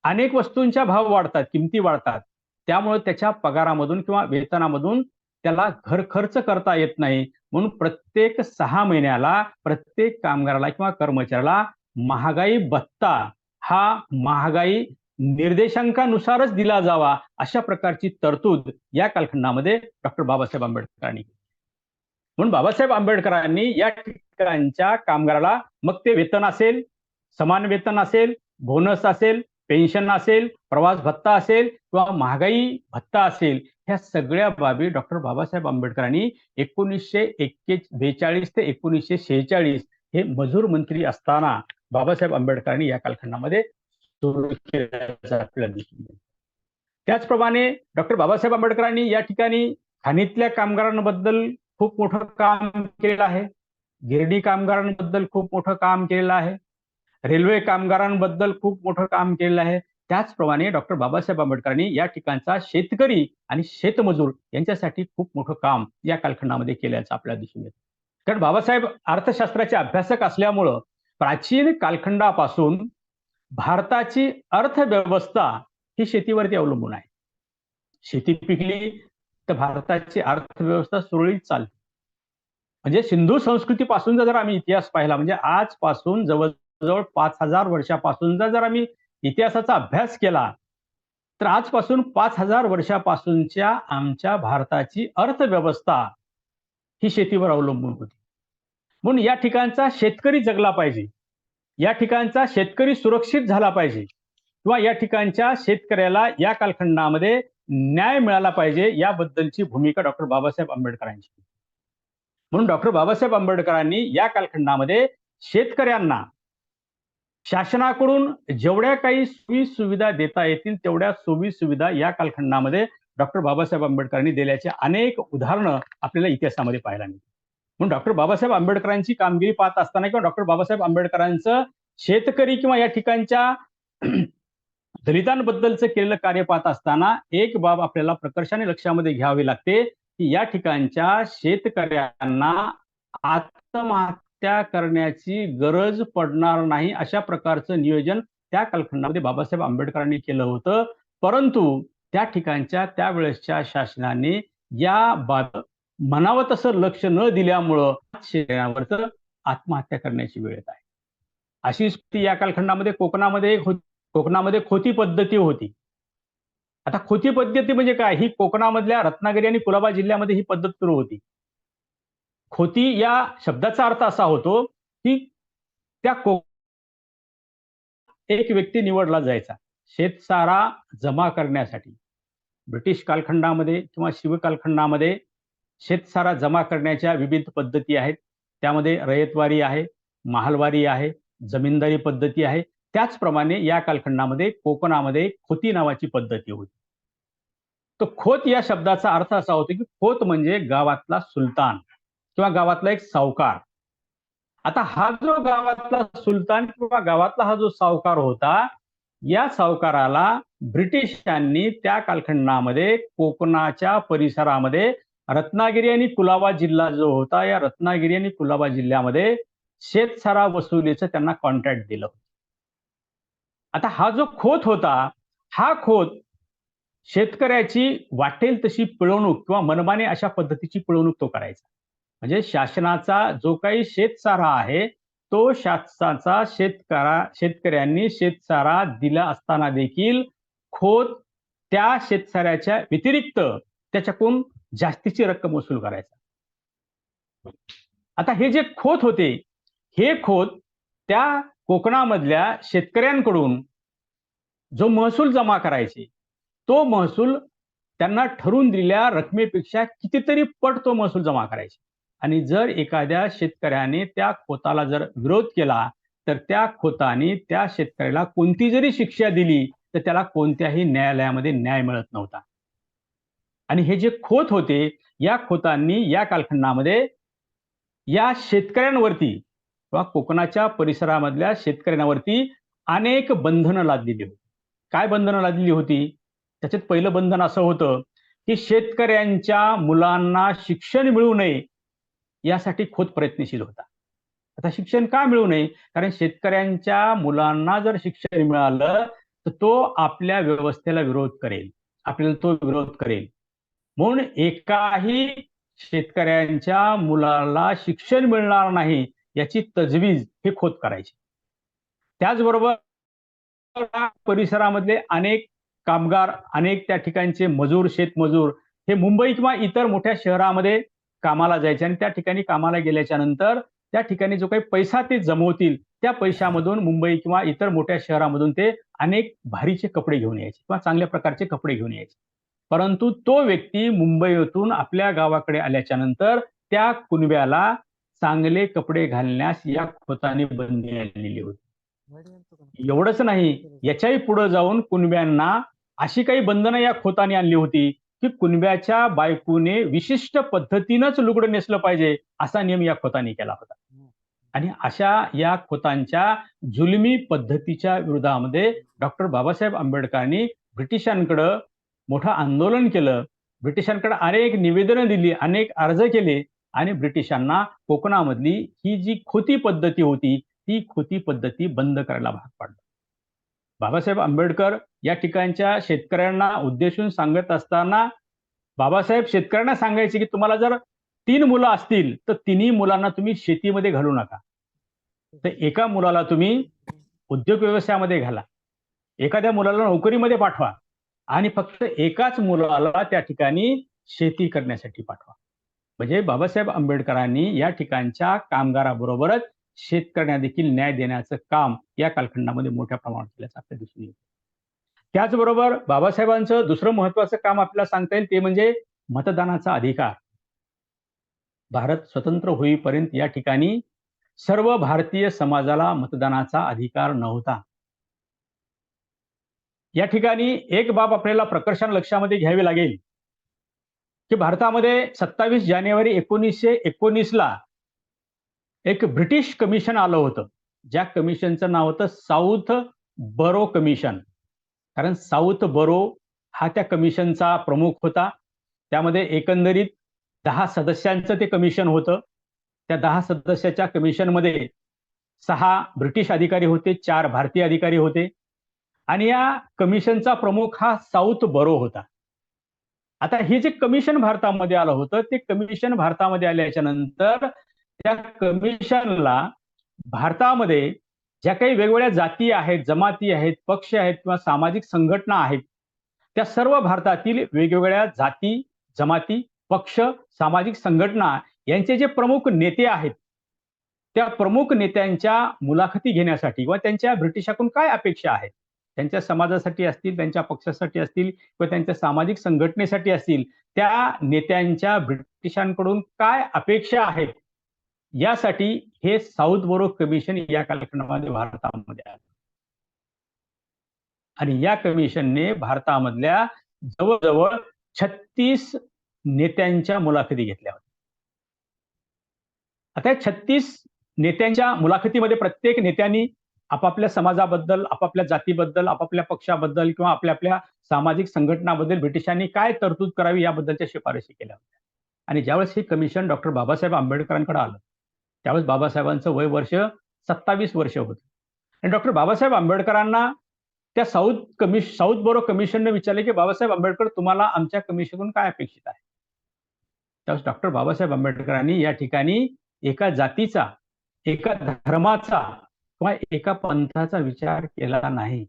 अनेक वस्तूंच्या भाव वाढतात, किमती वाढतात. त्यामुळे त्याच्या पगारामधून किंवा वेतनामधून त्याला घर खर्च करता येत नाही. म्हणून प्रत्येक 6 महिन्याला प्रत्येक कामगाराला किंवा कर्मचाऱ्याला महागाई भत्ता हा महागाई निर्देशांकानुसारच दिला जावा, अशा प्रकारची तरतूद या कालखंडामध्ये डॉक्टर बाबासाहेब आंबेडकरांनी केली. म्हणून बाबासाहेब आंबेडकरांनी या ठिकाणच्या कामगाराला, मग ते वेतन असेल, समान वेतन असेल, बोनस असेल, पेन्शन असेल, प्रवास भत्ता असेल किंवा महागाई भत्ता असेल, ह्या सगळ्या बाबी डॉक्टर बाबासाहेब आंबेडकरांनी 1942 ते 1946 हे मजूर मंत्री असताना बाबासाहेब आंबेडकरांनी या कालखंडामध्ये सुरू केल्याचं आपल्याला दिसून येतं. त्याचप्रमाणे डॉक्टर बाबासाहेब आंबेडकरांनी या ठिकाणी खाणीतल्या कामगारांबद्दल खूप मोठं काम केलेलं आहे. गिरणी कामगारांबद्दल खूप मोठं काम केलेलं आहे. रेल्वे कामगारांबद्दल खूप मोठं काम केलेलं आहे. त्याचप्रमाणे डॉक्टर बाबासाहेब आंबेडकरांनी या ठिकाणचा शेतकरी आणि शेतमजूर यांच्यासाठी खूप मोठं काम या कालखंडामध्ये केल्याचं आपल्याला दिसून येतं. कारण बाबासाहेब अर्थशास्त्राचे अभ्यासक असल्यामुळं प्राचीन कालखंडापासून भारताची अर्थव्यवस्था ही शेतीवरती अवलंबून आहे. शेती पिकली तर भारताची अर्थव्यवस्था सुरळीत चालते. म्हणजे सिंधू संस्कृतीपासूनचा जर आम्ही इतिहास पाहिला, म्हणजे आजपासून जवळजवळ 5000 वर्षापासूनचा जर आम्ही इतिहासाचा अभ्यास केला, तर आजपासून 5000 वर्षापासूनच्या आमच्या भारताची अर्थव्यवस्था ही शेतीवर अवलंबून होती. म्हणून या ठिकाणचा शेतकरी जगला पाहिजे, या ठिकाणचा शेतकरी सुरक्षित झाला पाहिजे किंवा या ठिकाणच्या शेतकऱ्याला या कालखंडामध्ये न्याय मिळाला पाहिजे, याबद्दलची भूमिका डॉक्टर बाबासाहेब आंबेडकरांची. म्हणून डॉक्टर बाबासाहेब आंबेडकरांनी या कालखंडामध्ये शेतकऱ्यांना शासनाकडून जेवढ्या काही सोयी सुविधा देता येतील तेवढ्या सोयी सुविधा या कालखंडामध्ये डॉक्टर बाबासाहेब आंबेडकरांनी दिल्याचे अनेक उदाहरणं आपल्याला इतिहासामध्ये पाहायला मिळतात. म्हणून डॉक्टर बाबासाहेब आंबेडकरांची कामगिरी पाहत असताना किंवा डॉक्टर बाबासाहेब आंबेडकरांचं शेतकरी किंवा या ठिकाणच्या दलितांबद्दलचं केलेलं कार्य पाहत असताना एक बाब आपल्याला प्रकर्षाने लक्षामध्ये घ्यावी लागते की या ठिकाणच्या शेतकऱ्यांना आत्महत्या करण्याची गरज पडणार नाही, अशा प्रकारचं नियोजन त्या कालखंडामध्ये बाबासाहेब आंबेडकरांनी केलं होतं. परंतु त्या ठिकाणच्या त्यावेळेसच्या शासनाने या बाब म्हणावं तसं लक्ष न दिल्यामुळं शेतकऱ्यांवर आत्महत्या करण्याची वेळ येत आहे. अशी स्थिती या कालखंडामध्ये कोकणामध्ये एक होती. कोकणामध्ये खोती पद्धती होती. आता खोती पद्धती म्हणजे काय? ही कोकणामधल्या रत्नागिरी आणि कुलाबा जिल्ह्यामध्ये ही पद्धत सुरू होती. खोती या शब्दाचा अर्थ असा होतो की त्या एक व्यक्ती निवडला जायचा शेतसारा जमा करण्यासाठी. ब्रिटिश कालखंडामध्ये किंवा शिव कालखंडामध्ये शेतसारा जमा करण्याच्या विविध पद्धती आहेत. त्यामध्ये रयतवारी आहे, महालवारी आहे, जमीनदारी पद्धती आहे. त्याचप्रमाणे या कालखंडामध्ये कोकणामध्ये खोती नावाची पद्धती होती. तर खोत या शब्दाचा अर्थ असा होतो की खोत म्हणजे गावातला सुलतान किंवा गावातला एक सावकार. आता हा जो गावातला सुलतान किंवा गावातला हा जो सावकार होता, या सावकाराला ब्रिटिशांनी त्या कालखंडामध्ये कोकणाच्या परिसरामध्ये रत्नागिरी आणि कुलाबा जिल्हा जो होता, या रत्नागिरी आणि कुलाबा जिल्ह्यामध्ये शेतसारा वसुलीचं त्यांना कॉन्ट्रॅक्ट दिलं. आता हा जो खोत होता, हा खोत शेतकऱ्याची वाटेल तशी पिळवणूक किंवा मनमानी अशा पद्धतीची पिळवणूक तो करायचा. म्हणजे शासनाचा जो काही शेतसारा आहे, तो शासनाचा शेतकऱ्यांनी शेतसारा दिला असताना देखील खोत त्या शेतसाऱ्याच्या व्यतिरिक्त त्याच्याकडून जास्तीची रक्कम वसूल करायचा. आता हे जे खोत होते, हे खोत त्या कोकणामधल्या शेतकऱ्यांकडून जो महसूल जमा करायचे, तो महसूल त्यांना ठरवून दिलेल्या रकमेपेक्षा कितीतरी पट तो महसूल जमा करायचे. आणि जर एखाद्या शेतकऱ्याने त्या खोताला जर विरोध केला, तर त्या खोताने त्या शेतकऱ्याला कोणती जरी शिक्षा दिली, तर त्याला कोणत्याही न्यायालयामध्ये न्याय मिळत नव्हता. आणि हे जे खोत होते, या खोतांनी या कालखंडामध्ये या शेतकऱ्यांवरती किंवा कोकणाच्या परिसरामधल्या शेतकऱ्यांवरती अनेक बंधनं लादलेली होती. काय बंधनं लादलेली होती? त्याच्यात पहिलं बंधन असं होतं की शेतकऱ्यांच्या मुलांना शिक्षण मिळू नये यासाठी खोत प्रयत्नशील होता. आता शिक्षण का मिळू नये? कारण शेतकऱ्यांच्या मुलांना जर शिक्षण मिळालं तर तो आपल्या व्यवस्थेला विरोध करेल, आपल्याला तो विरोध करेल. म्हणून एकाही शेतकऱ्यांच्या मुलाला शिक्षण मिळणार नाही याची तजवीज हे खोत करायचे. त्याचबरोबर परिसरामधले अनेक कामगार, अनेक त्या ठिकाणचे मजूर, शेतमजूर हे मुंबई किंवा इतर मोठ्या शहरामध्ये कामाला जायचे आणि त्या ठिकाणी कामाला गेल्याच्या नंतर त्या ठिकाणी जो काही पैसा ते जमवतील, त्या पैशामधून मुंबई किंवा इतर मोठ्या शहरामधून ते अनेक भारीचे कपडे घेऊन यायचे किंवा चांगल्या प्रकारचे कपडे घेऊन यायचे. परंतु तो व्यक्ती मुंबईतून आपल्या गावाकडे आल्याच्या नंतर त्या कुणब्याला चांगले कपडे घालण्यास या खोताने बंदी आणलेली होती. एवढंच नाही, याच्याही पुढे जाऊन कुणब्यांना अशी काही बंधनं या खोताने आणली होती की कुणब्याच्या बायकोने विशिष्ट पद्धतीनंच लुगडं नेसलं पाहिजे असा नियम या खोताने केला होता. आणि अशा या खोतांच्या जुलमी पद्धतीच्या विरोधामध्ये डॉक्टर बाबासाहेब आंबेडकरांनी ब्रिटिशांकडे मोठं आंदोलन केलं. ब्रिटिशांकडे अनेक निवेदनं दिली, अनेक अर्ज केले आणि ब्रिटिशांना कोकणामधली ही जी खोती पद्धती होती, ती खोती पद्धती बंद करायला भाग पाडलं. बाबासाहेब आंबेडकर या ठिकाणच्या शेतकऱ्यांना उद्देशून सांगत असताना बाबासाहेब शेतकऱ्यांना सांगायचे की तुम्हाला जर 3 मुलं असतील तर तिन्ही मुलांना तुम्ही शेतीमध्ये घालू नका. तर एका मुलाला तुम्ही उद्योग व्यवसायामध्ये घाला, एखाद्या मुलाला नोकरीमध्ये पाठवा आणि फक्त एकाच मुलाला त्या ठिकाणी शेती करण्यासाठी पाठवा. म्हणजे बाबासाहेब आंबेडकरांनी या ठिकाणच्या कामगाराबरोबरच शेतकऱ्यांना देखील न्याय देण्याचं काम या कालखंडामध्ये मोठ्या प्रमाणात केल्याचं आपल्याला दिसून येतं. त्याचबरोबर बाबासाहेबांचं दुसरं महत्वाचं काम आपल्याला सांगता येईल ते म्हणजे मतदानाचा अधिकार. भारत स्वतंत्र होईपर्यंत या ठिकाणी सर्व भारतीय समाजाला मतदानाचा अधिकार नव्हता. या ठिकाणी एक बाब आपल्याला प्रकर्षाने लक्षामध्ये घ्यावी लागेल की भारतामध्ये 27 जानेवारी 1919ला एक ब्रिटिश कमिशन आलं होतं. ज्या कमिशनचं नाव होतं साऊथ बरो कमिशन. कारण साऊथ बरो हा त्या कमिशनचा प्रमुख होता. त्यामध्ये एकंदरीत 10 सदस्यांचं ते कमिशन होतं. त्या 10 सदस्याच्या कमिशनमध्ये 6 ब्रिटिश अधिकारी होते, 4 भारतीय अधिकारी होते आणि या कमिशनचा प्रमुख हा साऊथ बरो होता. आता हे जे कमिशन भारतामध्ये आलं होतं, ते कमिशन भारतामध्ये आल्याच्या नंतर त्या कमिशनला भारतामध्ये ज्या काही वेगवेगळ्या जाती आहेत, जमाती आहेत, पक्ष आहेत किंवा सामाजिक संघटना आहेत, त्या सर्व भारतातील वेगवेगळ्या जाती, जमाती, पक्ष, सामाजिक संघटना यांचे जे प्रमुख नेते आहेत, त्या प्रमुख नेत्यांच्या मुलाखती घेण्यासाठी व त्यांच्या ब्रिटिशाकडून काय अपेक्षा आहेत, त्यांच्या समाजासाठी असतील, त्यांच्या पक्षासाठी असतील किंवा त्यांच्या सामाजिक संघटनेसाठी असतील, त्या नेत्यांच्या ब्रिटिशांकडून काय अपेक्षा आहेत, यासाठी हे साऊथ बोरो कमिशन या कालखंडामध्ये भारतामध्ये आलं आणि या कमिशनने भारतामधल्या जवळजवळ 36 नेत्यांच्या मुलाखती घेतल्या होत्या. आता 36 नेत्यांच्या मुलाखतीमध्ये प्रत्येक नेत्यांनी आपापल्या समाजाबद्दल, आपापल्या जातीबद्दल, आपापल्या पक्षाबद्दल किंवा आपल्या आपल्या सामाजिक संघटनाबद्दल ब्रिटिशांनी काय तरतूद करावी याबद्दलच्या शिफारशी केल्या होत्या. आणि ज्यावेळेस हे कमिशन डॉक्टर बाबासाहेब आंबेडकरांकडे आलं त्यावेळेस बाबासाहेबांचं वय वर्ष 27 वर्ष होतं. आणि डॉक्टर बाबासाहेब आंबेडकरांना त्या साऊथ बोरो कमिशनने विचारले की बाबासाहेब आंबेडकर तुम्हाला आमच्या कमिशनकडून काय अपेक्षित आहे. त्यावेळेस डॉक्टर बाबासाहेब आंबेडकरांनी या ठिकाणी एका जातीचा, एका धर्माचा किंवा एका पंथाचा विचार केला नाही.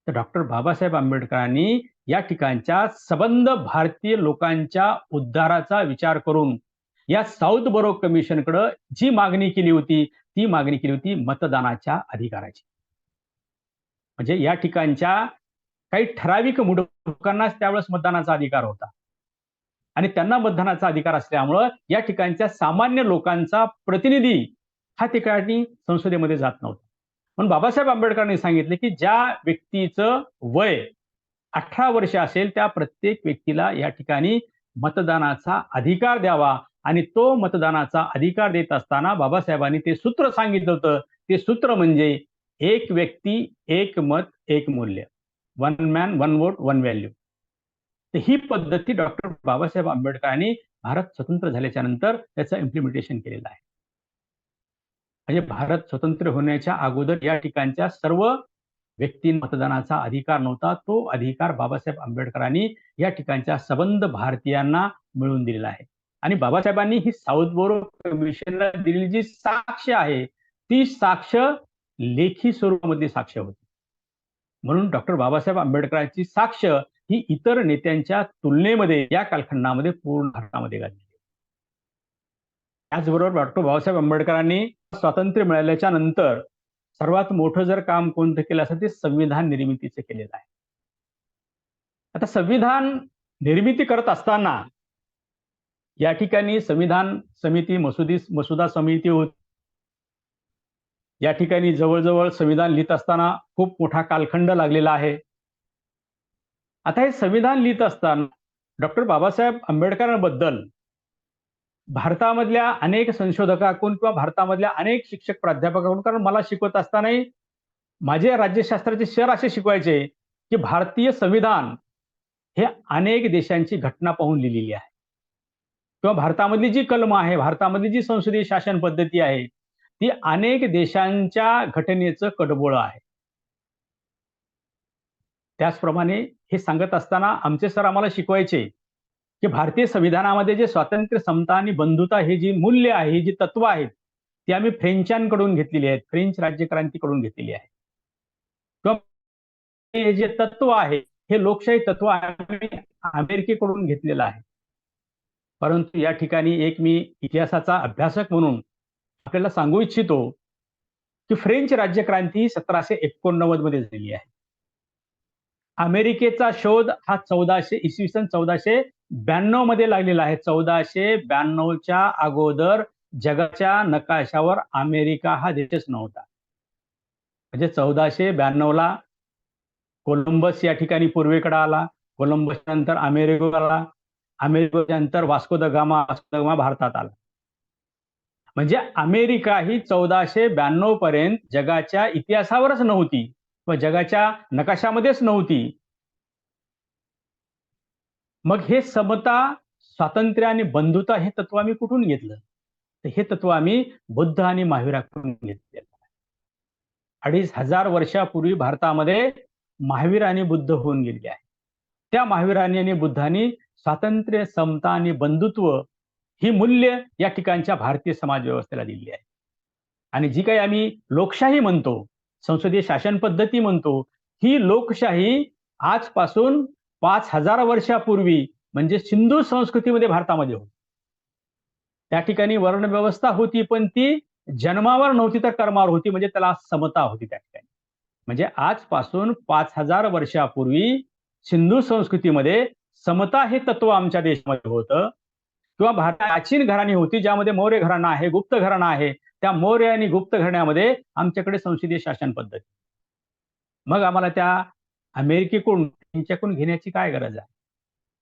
तर डॉक्टर बाबासाहेब आंबेडकरांनी या ठिकाणच्या सबंध भारतीय लोकांच्या उद्धाराचा विचार करून या साऊथ बोरो कमिशनकडे जी मागणी केली होती ती मागणी केली होती मतदानाच्या अधिकाराची. म्हणजे या ठिकाणच्या काही ठराविक लोकांनाच त्यावेळेस मतदानाचा अधिकार होता आणि त्यांना मतदानाचा अधिकार असल्यामुळं या ठिकाणच्या सामान्य लोकांचा प्रतिनिधी हा ठिकाणी संसदेमध्ये जात नव्हता. म्हणून बाबासाहेब आंबेडकरांनी सांगितले की ज्या व्यक्तीचं वय 18 वर्ष असेल त्या प्रत्येक व्यक्तीला या ठिकाणी मतदानाचा अधिकार द्यावा आणि तो मतदानाचा अधिकार देत असताना बाबासाहेबांनी ते सूत्र सांगितलं होतं. ते सूत्र म्हणजे एक व्यक्ती एक मत एक मूल्य, one man one vote one value. तर ही पद्धती डॉक्टर बाबासाहेब आंबेडकरांनी भारत स्वतंत्र झाल्याच्या नंतर त्याचं इम्प्लिमेंटेशन केलेलं आहे. म्हणजे भारत स्वतंत्र होण्याच्या अगोदर या ठिकाणच्या सर्व व्यक्तींना मतदानाचा अधिकार नव्हता. तो अधिकार बाबासाहेब आंबेडकरांनी या ठिकाणच्या सबंध भारतीयांना मिळवून दिलेला आहे. आणि बाबासाहेबांनी ही साऊथ बोरो कमिशनला दिलेली जी साक्ष आहे ती साक्ष लेखी स्वरूपामधली साक्ष होती. म्हणून डॉक्टर बाबासाहेब आंबेडकरांची साक्ष ही इतर नेत्यांच्या तुलनेमध्ये या कालखंडामध्ये पूर्ण भारतामध्ये गाजली. त्याचबरोबर डॉक्टर बाबासाहेब आंबेडकरांनी स्वातंत्र्य मिळाल्याच्या नंतर सर्वात मोठं जर काम कोणतं केलं असेल ते संविधान निर्मितीचं केलेलं आहे. आता संविधान निर्मिती करत असताना या ठिकाणी संविधान समिती मसुदा समिती होती. या ठिकाणी जवळजवळ संविधान लिहित असताना खूप मोठा कालखंड लागलेला आहे. आता हे संविधान लिहित असताना डॉक्टर बाबासाहेब आंबेडकरांबद्दल भारतामधल्या अनेक संशोधकांकडून किंवा भारतामधल्या अनेक शिक्षक प्राध्यापकांकडून, कारण मला शिकवत असतानाही माझे राज्यशास्त्राचे सर असे शिकवायचे की भारतीय संविधान हे अनेक देशांची घटना पाहून लिहिलेली आहे किंवा भारतामधली जी कलम आहे, भारतामधली जी संसदीय शासन पद्धती आहे ती अनेक देशांच्या घटनेचं कडबोळं आहे. त्याचप्रमाणे हे सांगत असताना आमचे सर आम्हाला शिकवायचे की भारतीय संविधानामध्ये जे स्वातंत्र्य, समता आणि बंधुता हे जी मूल्य आहे, ही जी तत्व आहेत ती आम्ही फ्रेंचांकडून घेतलेली आहेत, फ्रेंच राज्यक्रांतीकडून घेतलेली आहे. किंवा हे जे तत्व आहे हे लोकशाही तत्व आम्ही अमेरिकेकडून घेतलेलं आहे. परंतु या ठिकाणी एक मी इतिहासाचा अभ्यासक म्हणून आपल्याला सांगू इच्छितो की फ्रेंच राज्यक्रांती 1789 मध्ये झालेली आहे. अमेरिकेचा शोध हा 1492 मध्ये लागलेला आहे. 1492च्या अगोदर जगाच्या नकाशावर अमेरिका हा देशच नव्हता. म्हणजे 1492ला कोलंबस या ठिकाणी पूर्वेकडे आला, कोलंबस नंतर अमेरिका आला, अमेरिकेच्या नंतर वास्को द गामा भारतात आला. म्हणजे अमेरिका ही 1492 पर्यंत जगाच्या इतिहासावरच नव्हती व जगाच्या नकाशामध्येच नव्हती. मग हे समता, स्वातंत्र्य आणि बंधुता हे तत्व आम्ही कुठून घेतलं? तर हे तत्व आम्ही बुद्ध आणि महावीराकडून घेतलेलं आहे. 2500 वर्षापूर्वी भारतामध्ये महावीर आणि बुद्ध होऊन गेलेले आहे. त्या महावीरांनी आणि बुद्धांनी स्वातंत्र्य, समता आणि बंधुत्व ही मूल्य या ठिकाणच्या भारतीय समाज व्यवस्थेला दिली आहे. आणि जी काही आम्ही लोकशाही म्हणतो, संसदीय शासन पद्धती म्हणतो, ही लोकशाही आजपासून 5000 वर्षापूर्वी म्हणजे सिंधू संस्कृतीमध्ये भारतामध्ये होती. त्या ठिकाणी वर्ण व्यवस्था होती, पण ती जन्मावर नव्हती तर कर्मावर होती, म्हणजे त्याला समता होती त्या ठिकाणी. म्हणजे आजपासून 5000 वर्षापूर्वी सिंधू संस्कृतीमध्ये समता हे तत्व आमच्या देशामध्ये होतं. किंवा प्राचीन घराणी होती ज्यामध्ये मौर्य घराणा आहे, गुप्त घराणा आहे. त्या मौर्य आणि गुप्त घराण्यामध्ये आमच्याकडे संसदीय शासन पद्धती. मग आम्हाला त्या अमेरिकेकडून त्यांच्याकडून घेण्याची काय गरज आहे?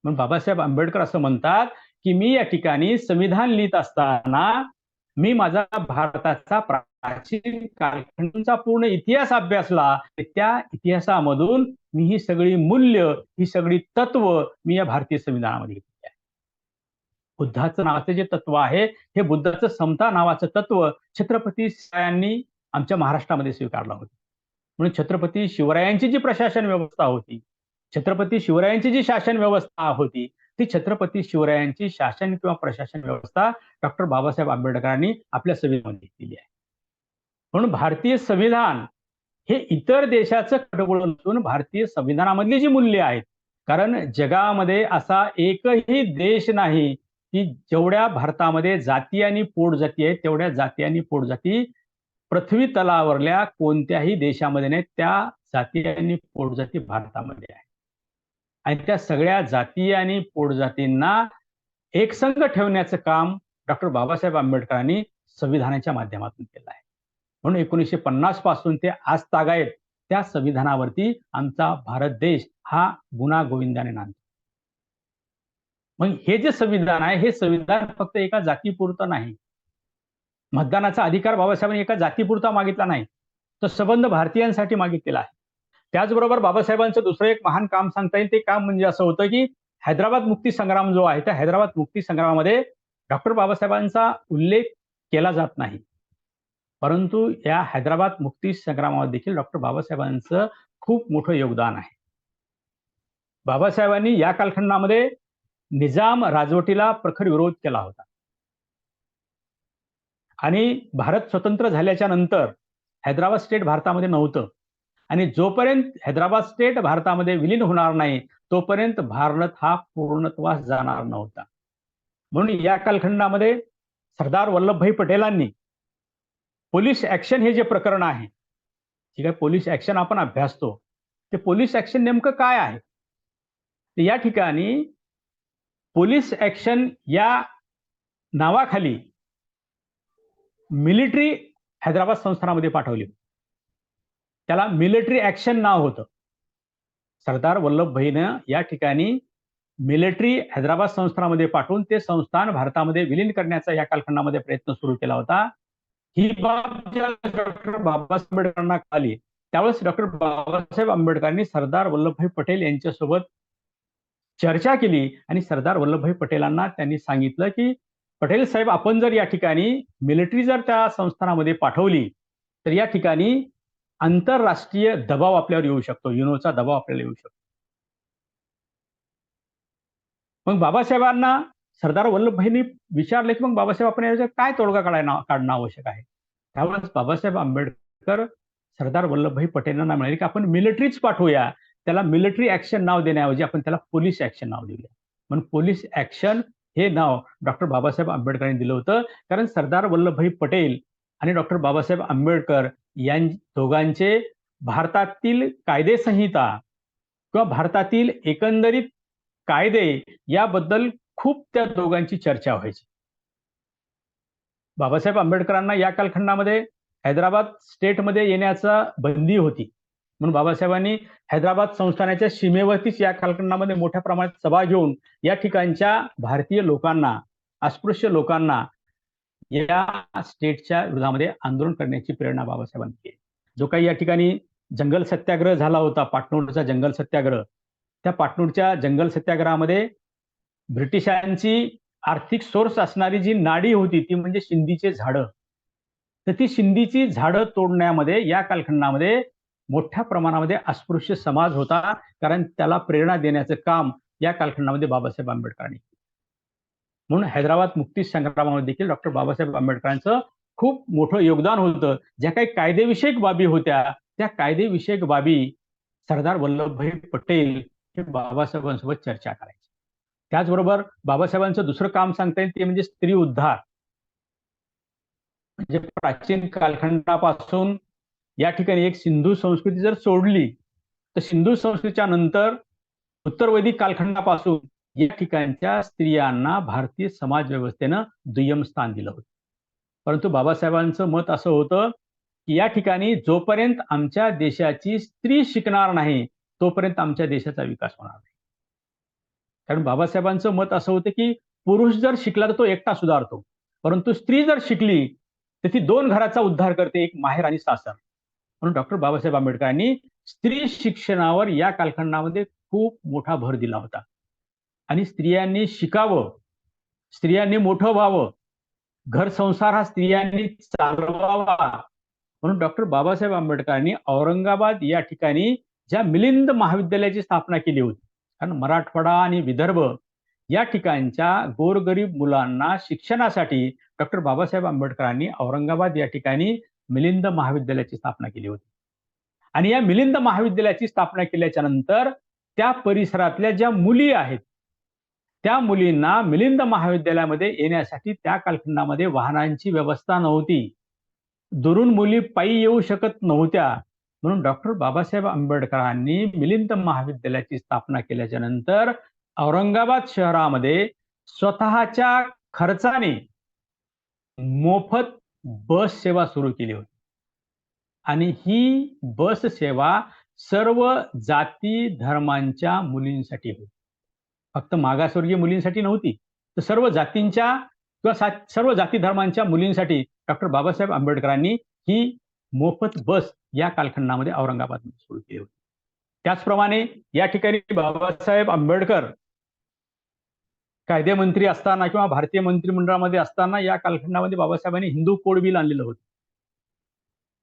मग बाबासाहेब आंबेडकर असं म्हणतात की मी या ठिकाणी संविधान लिहित असताना मी माझा भारताचा प्राचीन कालखंडाचा पूर्ण इतिहास अभ्यासला. त्या इतिहासामधून मी ही सगळी मूल्य, ही सगळी तत्व मी या भारतीय संविधानामध्ये घेतली आहे. बुद्धाचं नावाचं जे तत्व आहे, हे बुद्धाचं समता नावाचं तत्व छत्रपती शिवरायांनी आमच्या महाराष्ट्रामध्ये स्वीकारलं होतं. म्हणून छत्रपती शिवरायांची जी प्रशासन व्यवस्था होती, छत्रपती शिवरायांची जी शासन व्यवस्था होती, ती छत्रपती शिवरायांची शासन किंवा प्रशासन व्यवस्था डॉक्टर बाबासाहेब आंबेडकरांनी आपल्या संविधानामध्ये केली आहे. म्हणून भारतीय संविधान हे इतर देशाचं कडवळ नसून भारतीय संविधानामधली जी मूल्य आहेत. कारण जगामध्ये असा एकही देश नाही की जेवढ्या भारतामध्ये जाती आणि पोटजाती आहेत, तेवढ्या जाती आणि पोटजाती पृथ्वी तलावरल्या कोणत्याही देशामध्ये नाही. त्या जाती आणि पोटजाती भारतामध्ये आहे. आणि त्या सगळ्या जाती आणि पोटजातींना एकसंघ ठेवण्याचं काम डॉक्टर बाबासाहेब आंबेडकरांनी संविधानाच्या माध्यमातून केलं आहे. म्हणून 1950 पासून ते आज तागायत त्या संविधानावरती आमचा भारत देश हा गुन्हा गोविंदाने नांदतो. मग हे जे संविधान आहे, हे संविधान फक्त एका जातीपुरतं नाही. मतदानाचा अधिकार बाबासाहेबांनी एका जातीपुरता मागितला नाही, तो संबंध भारतीयांसाठी मागितलेला आहे. त्याचबरोबर बाबासाहेबांचं दुसरं एक महान काम सांगता येईल. ते काम म्हणजे असं होतं की हैदराबाद मुक्ती संग्राम जो आहे, त्या हैदराबाद मुक्ती संग्रामामध्ये डॉक्टर बाबासाहेबांचा उल्लेख केला जात नाही, परंतु या हैदराबाद मुक्ती संग्रामात देखील डॉक्टर बाबासाहेबांचं खूप मोठं योगदान आहे. बाबासाहेबांनी या कालखंडामध्ये निजाम राजवटीला प्रखर विरोध केला होता आणि भारत स्वतंत्र झाल्याच्या नंतर हैदराबाद स्टेट भारतामध्ये नव्हतं आणि जोपर्यंत हैदराबाद स्टेट भारतामध्ये विलीन होणार नाही, तोपर्यंत भारत हा पूर्णत्वास जाणार नव्हता. म्हणून या कालखंडामध्ये सरदार वल्लभभाई पटेलांनी पोलीस ऍक्शन हे जे प्रकरण आहे, ठीक आहे, पोलीस ऍक्शन आपण अभ्यासतो, ते पोलीस ऍक्शन नेमकं काय आहे? या ठिकाणी पोलीस ऍक्शन या नावाखाली मिलिटरी हैदराबाद संस्थानामध्ये पाठवली. त्याला मिलिटरी ऍक्शन नाव होतं. सरदार वल्लभभाईनं या ठिकाणी मिलिटरी हैदराबाद संस्थानामध्ये पाठवून ते संस्थान भारतामध्ये विलीन करण्याचा या कालखंडामध्ये प्रयत्न सुरू केला होता. ही बाब डॉक्टर बाबासाहेब आंबेडकरांना कळाली, त्यावेळेस डॉक्टर बाबासाहेब आंबेडकरांनी सरदार वल्लभभाई पटेल यांच्यासोबत चर्चा केली आणि सरदार वल्लभभाई पटेलांना त्यांनी सांगितलं की पटेल साहेब, आपण जर या ठिकाणी मिलिटरी जर त्या संस्थानामध्ये पाठवली तर या ठिकाणी आंतरराष्ट्रीय दबाव आपल्यावर येऊ शकतो, युनोचा दबाव आपल्याला येऊ शकतो. मग बाबासाहेबांना सरदार वल्लभभाईंनी विचारलं की मग बाबासाहेब, आपण याचा काय तोडगा काढणं आवश्यक आहे? त्यावेळेस बाबासाहेब आंबेडकर सरदार वल्लभभाई पटेलांना म्हणाले की आपण मिलिटरीच पाठवूया, त्याला मिलिटरी ऍक्शन नाव देण्याऐवजी आपण त्याला पोलीस ऍक्शन नाव देऊया. म्हणून पोलीस ऍक्शन हे नाव डॉक्टर बाबासाहेब आंबेडकरांनी दिलं होतं. कारण सरदार वल्लभभाई पटेल आणि डॉक्टर बाबासाहेब आंबेडकर या दोघांचे भारतातील कायदे संहिता किंवा भारतातील एकंदरीत कायदे याबद्दल खूप त्या दोघांची चर्चा व्हायची. बाबासाहेब आंबेडकरांना या कालखंडामध्ये हैदराबाद स्टेटमध्ये येण्याचा बंदी होती, म्हणून बाबासाहेबांनी हैदराबाद संस्थानाच्या सीमेवरतीच या कालखंडामध्ये मोठ्या प्रमाणात सभा घेऊन या ठिकाणच्या भारतीय लोकांना, अस्पृश्य लोकांना या स्टेटच्या विरोधामध्ये आंदोलन करण्याची प्रेरणा बाबासाहेबांनी केली. जो काही या ठिकाणी जंगल सत्याग्रह झाला होता, पाटणूरचा जंगल सत्याग्रह, त्या पाटणूरच्या जंगल सत्याग्रहामध्ये ब्रिटिशांची आर्थिक सोर्स असणारी जी नाडी होती ती म्हणजे शिंदीचे झाडं. तर ती शिंदीची झाडं तोडण्यामध्ये या कालखंडामध्ये मोठ्या प्रमाणामध्ये अस्पृश्य समाज होता, कारण त्याला प्रेरणा देण्याचं काम या कालखंडामध्ये बाबासाहेब आंबेडकरांनी केलं. म्हणून हैदराबाद मुक्ती संग्रामामध्ये देखील डॉक्टर बाबासाहेब आंबेडकरांचं खूप मोठं योगदान होतं. ज्या काही कायदेविषयक बाबी होत्या, त्या कायदेविषयक बाबी सरदार वल्लभभाई पटेल हे बाबासाहेबांसोबत चर्चा करायचे. त्याचबरोबर बाबासाहेबांचं दुसरं काम सांगता येईल ते म्हणजे स्त्री उद्धार. म्हणजे प्राचीन कालखंडापासून या ठिकाणी एक सिंधू संस्कृती जर सोडली तर सिंधू संस्कृतीच्या नंतर उत्तर वैदिक कालखंडापासून या ठिकाणच्या स्त्रियांना भारतीय समाज व्यवस्थेनं दुय्यम स्थान दिलं होतं. परंतु बाबासाहेबांचं मत असं होतं की या ठिकाणी जोपर्यंत आमच्या देशाची स्त्री शिकणार नाही तोपर्यंत आमच्या देशाचा विकास होणार नाही. कारण बाबासाहेबांचं मत असं होतं की पुरुष जर शिकला तर तो एकटा सुधारतो, परंतु स्त्री जर शिकली तर ती दोन घराचा उद्धार करते, एक माहेर आणि सासर. म्हणून डॉक्टर बाबासाहेब आंबेडकरांनी स्त्री शिक्षणावर या कालखंडामध्ये खूप मोठा भर दिला होता. आणि स्त्रियांनी शिकावं, स्त्रियांनी मोठं व्हावं, घर संसार हा स्त्रियांनी चालवावा, म्हणून डॉक्टर बाबासाहेब आंबेडकरांनी औरंगाबाद या ठिकाणी ज्या मिलिंद महाविद्यालयाची स्थापना केली होती. कारण मराठवाडा आणि विदर्भ या ठिकाणच्या गोरगरीब मुलांना शिक्षणासाठी डॉक्टर बाबासाहेब आंबेडकरांनी औरंगाबाद या ठिकाणी मिलिंद महाविद्यालयाची स्थापना केली होती. आणि या मिलिंद महाविद्यालयाची स्थापना केल्याच्या नंतर त्या परिसरातल्या ज्या मुली आहेत त्या मुलींना मिलिंद महाविद्यालयामध्ये येण्यासाठी त्या कालखंडामध्ये वाहनांची व्यवस्था नव्हती. दुरून मुली पायी येऊ शकत नव्हत्या. म्हणून डॉक्टर बाबासाहेब आंबेडकरांनी मिलिंद महाविद्यालयाची स्थापना केल्याच्या नंतर औरंगाबाद शहरामध्ये स्वतःच्या खर्चाने मोफत बस सेवा सुरू केली होती. आणि ही बस सेवा सर्व जाती धर्मांच्या मुलींसाठी होती. फक्त मागासवर्गीय मुलींसाठी नव्हती, तर सर्व जातींच्या किंवा सर्व जाती धर्मांच्या मुलींसाठी डॉक्टर बाबासाहेब आंबेडकरांनी ही मोफत बस या कालखंडामध्ये औरंगाबादमध्ये सुरू केली होती. त्याचप्रमाणे या ठिकाणी बाबासाहेब आंबेडकर कायदेमंत्री असताना किंवा भारतीय मंत्रिमंडळामध्ये असताना या कालखंडामध्ये बाबासाहेबांनी हिंदू कोड बिल आणलेलं होतं.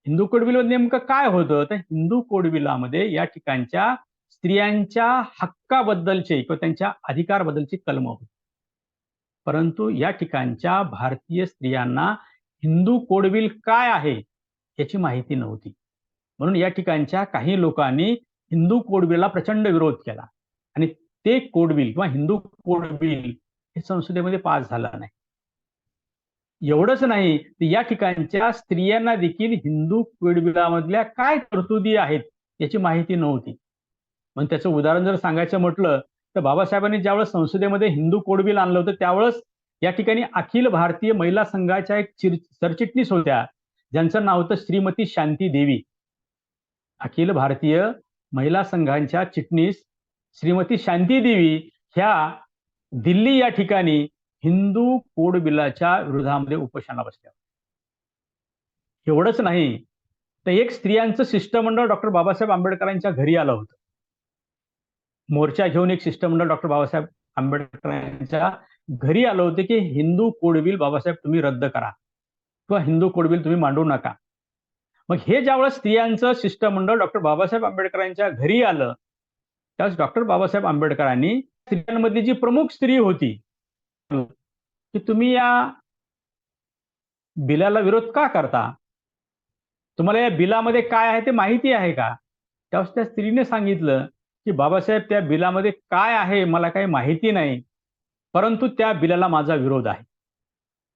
हिंदू कोड बिल नेमकं काय होतं, तर हिंदू कोड बिलामध्ये या ठिकाणच्या स्त्रियांच्या हक्काबद्दलचे किंवा त्यांच्या अधिकारबद्दलची कलम होती. परंतु या ठिकाणच्या भारतीय स्त्रियांना हिंदू कोड बिल काय आहे याची माहिती नव्हती. म्हणून या ठिकाणच्या काही लोकांनी हिंदू कोड बिलला प्रचंड विरोध केला आणि ते कोड बिल किंवा हिंदू कोड बिल हे संसदेमध्ये पास झालं नाही. एवढंच नाही, तर या ठिकाणच्या स्त्रियांना देखील हिंदू कोड बिलामधल्या काय तरतुदी आहेत याची माहिती नव्हती. मग त्याचं उदाहरण जर सांगायचं म्हटलं तर बाबासाहेबांनी ज्यावेळेस संसदेमध्ये हिंदू कोड बिल आणलं होतं त्यावेळेस या ठिकाणी अखिल भारतीय महिला संघाच्या एक सरचिटणीस होत्या, ज्यांचं नाव होतं श्रीमती शांती देवी. अखिल भारतीय महिला संघांच्या चिटणीस श्रीमती शांती देवी ह्या दिल्ली या ठिकाणी हिंदू कोड बिलाच्या विरोधामध्ये उपोषणाला बसल्या. एवढंच नाही, तर एक स्त्रियांचं शिष्टमंडळ डॉक्टर बाबासाहेब आंबेडकरांच्या घरी आलं होतं. मोर्चा घेऊन एक शिष्टमंडळ डॉक्टर बाबासाहेब आंबेडकरांच्या घरी आलं होतं की हिंदू कोड बिल बाबासाहेब तुम्ही रद्द करा किंवा हिंदू कोड बिल तुम्ही मांडू नका. मग हे ज्यावेळेस स्त्रियांचं शिष्टमंडळ डॉक्टर बाबासाहेब आंबेडकरांच्या घरी आलं त्यावेळेस डॉक्टर बाबासाहेब आंबेडकरांनी स्त्रियांमधली जी प्रमुख स्त्री होती की तुम्ही या बिलाला विरोध का करता, तुम्हाला या बिलामध्ये काय आहे ते माहिती आहे का. त्यावेळेस त्या स्त्रीने सांगितलं की बाबासाहेब त्या बिलामध्ये काय आहे मला काही माहिती नाही, परंतु त्या बिलाला माझा विरोध आहे.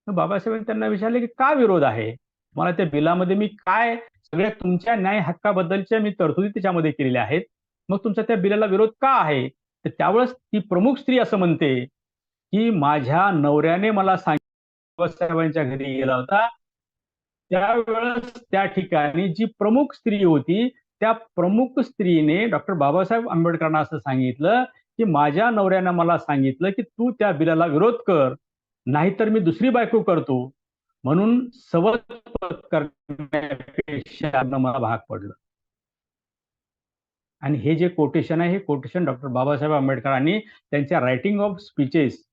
बाबासाहेबांनी त्यांना विचारले की का विरोध आहे, मला त्या बिलामध्ये मी काय सगळ्या तुमच्या न्याय हक्काबद्दलच्या मी तरतुदी त्याच्यामध्ये केलेल्या आहेत, मग तुमचा त्या बिलाला विरोध का आहे. तर त्यावेळेस ती प्रमुख स्त्री असं म्हणते की माझ्या नवऱ्याने मला सांगितलं बाबासाहेबांच्या घरी गेला होता त्यावेळेस त्या ठिकाणी जी प्रमुख स्त्री होती त्या प्रमुख स्त्रीने डॉक्टर बाबासाहेब आंबेडकरांना असं सांगितलं की माझ्या नवऱ्यानं मला सांगितलं की तू त्या बिलाला विरोध कर, नाहीतर मी दुसरी बायको करतो, म्हणून सवत करण्यापेक्षा मला भाग पडलं. आणि हे जे कोटेशन आहे हे कोटेशन डॉक्टर बाबासाहेब आंबेडकरांनी त्यांच्या रायटिंग ऑफ स्पीचेस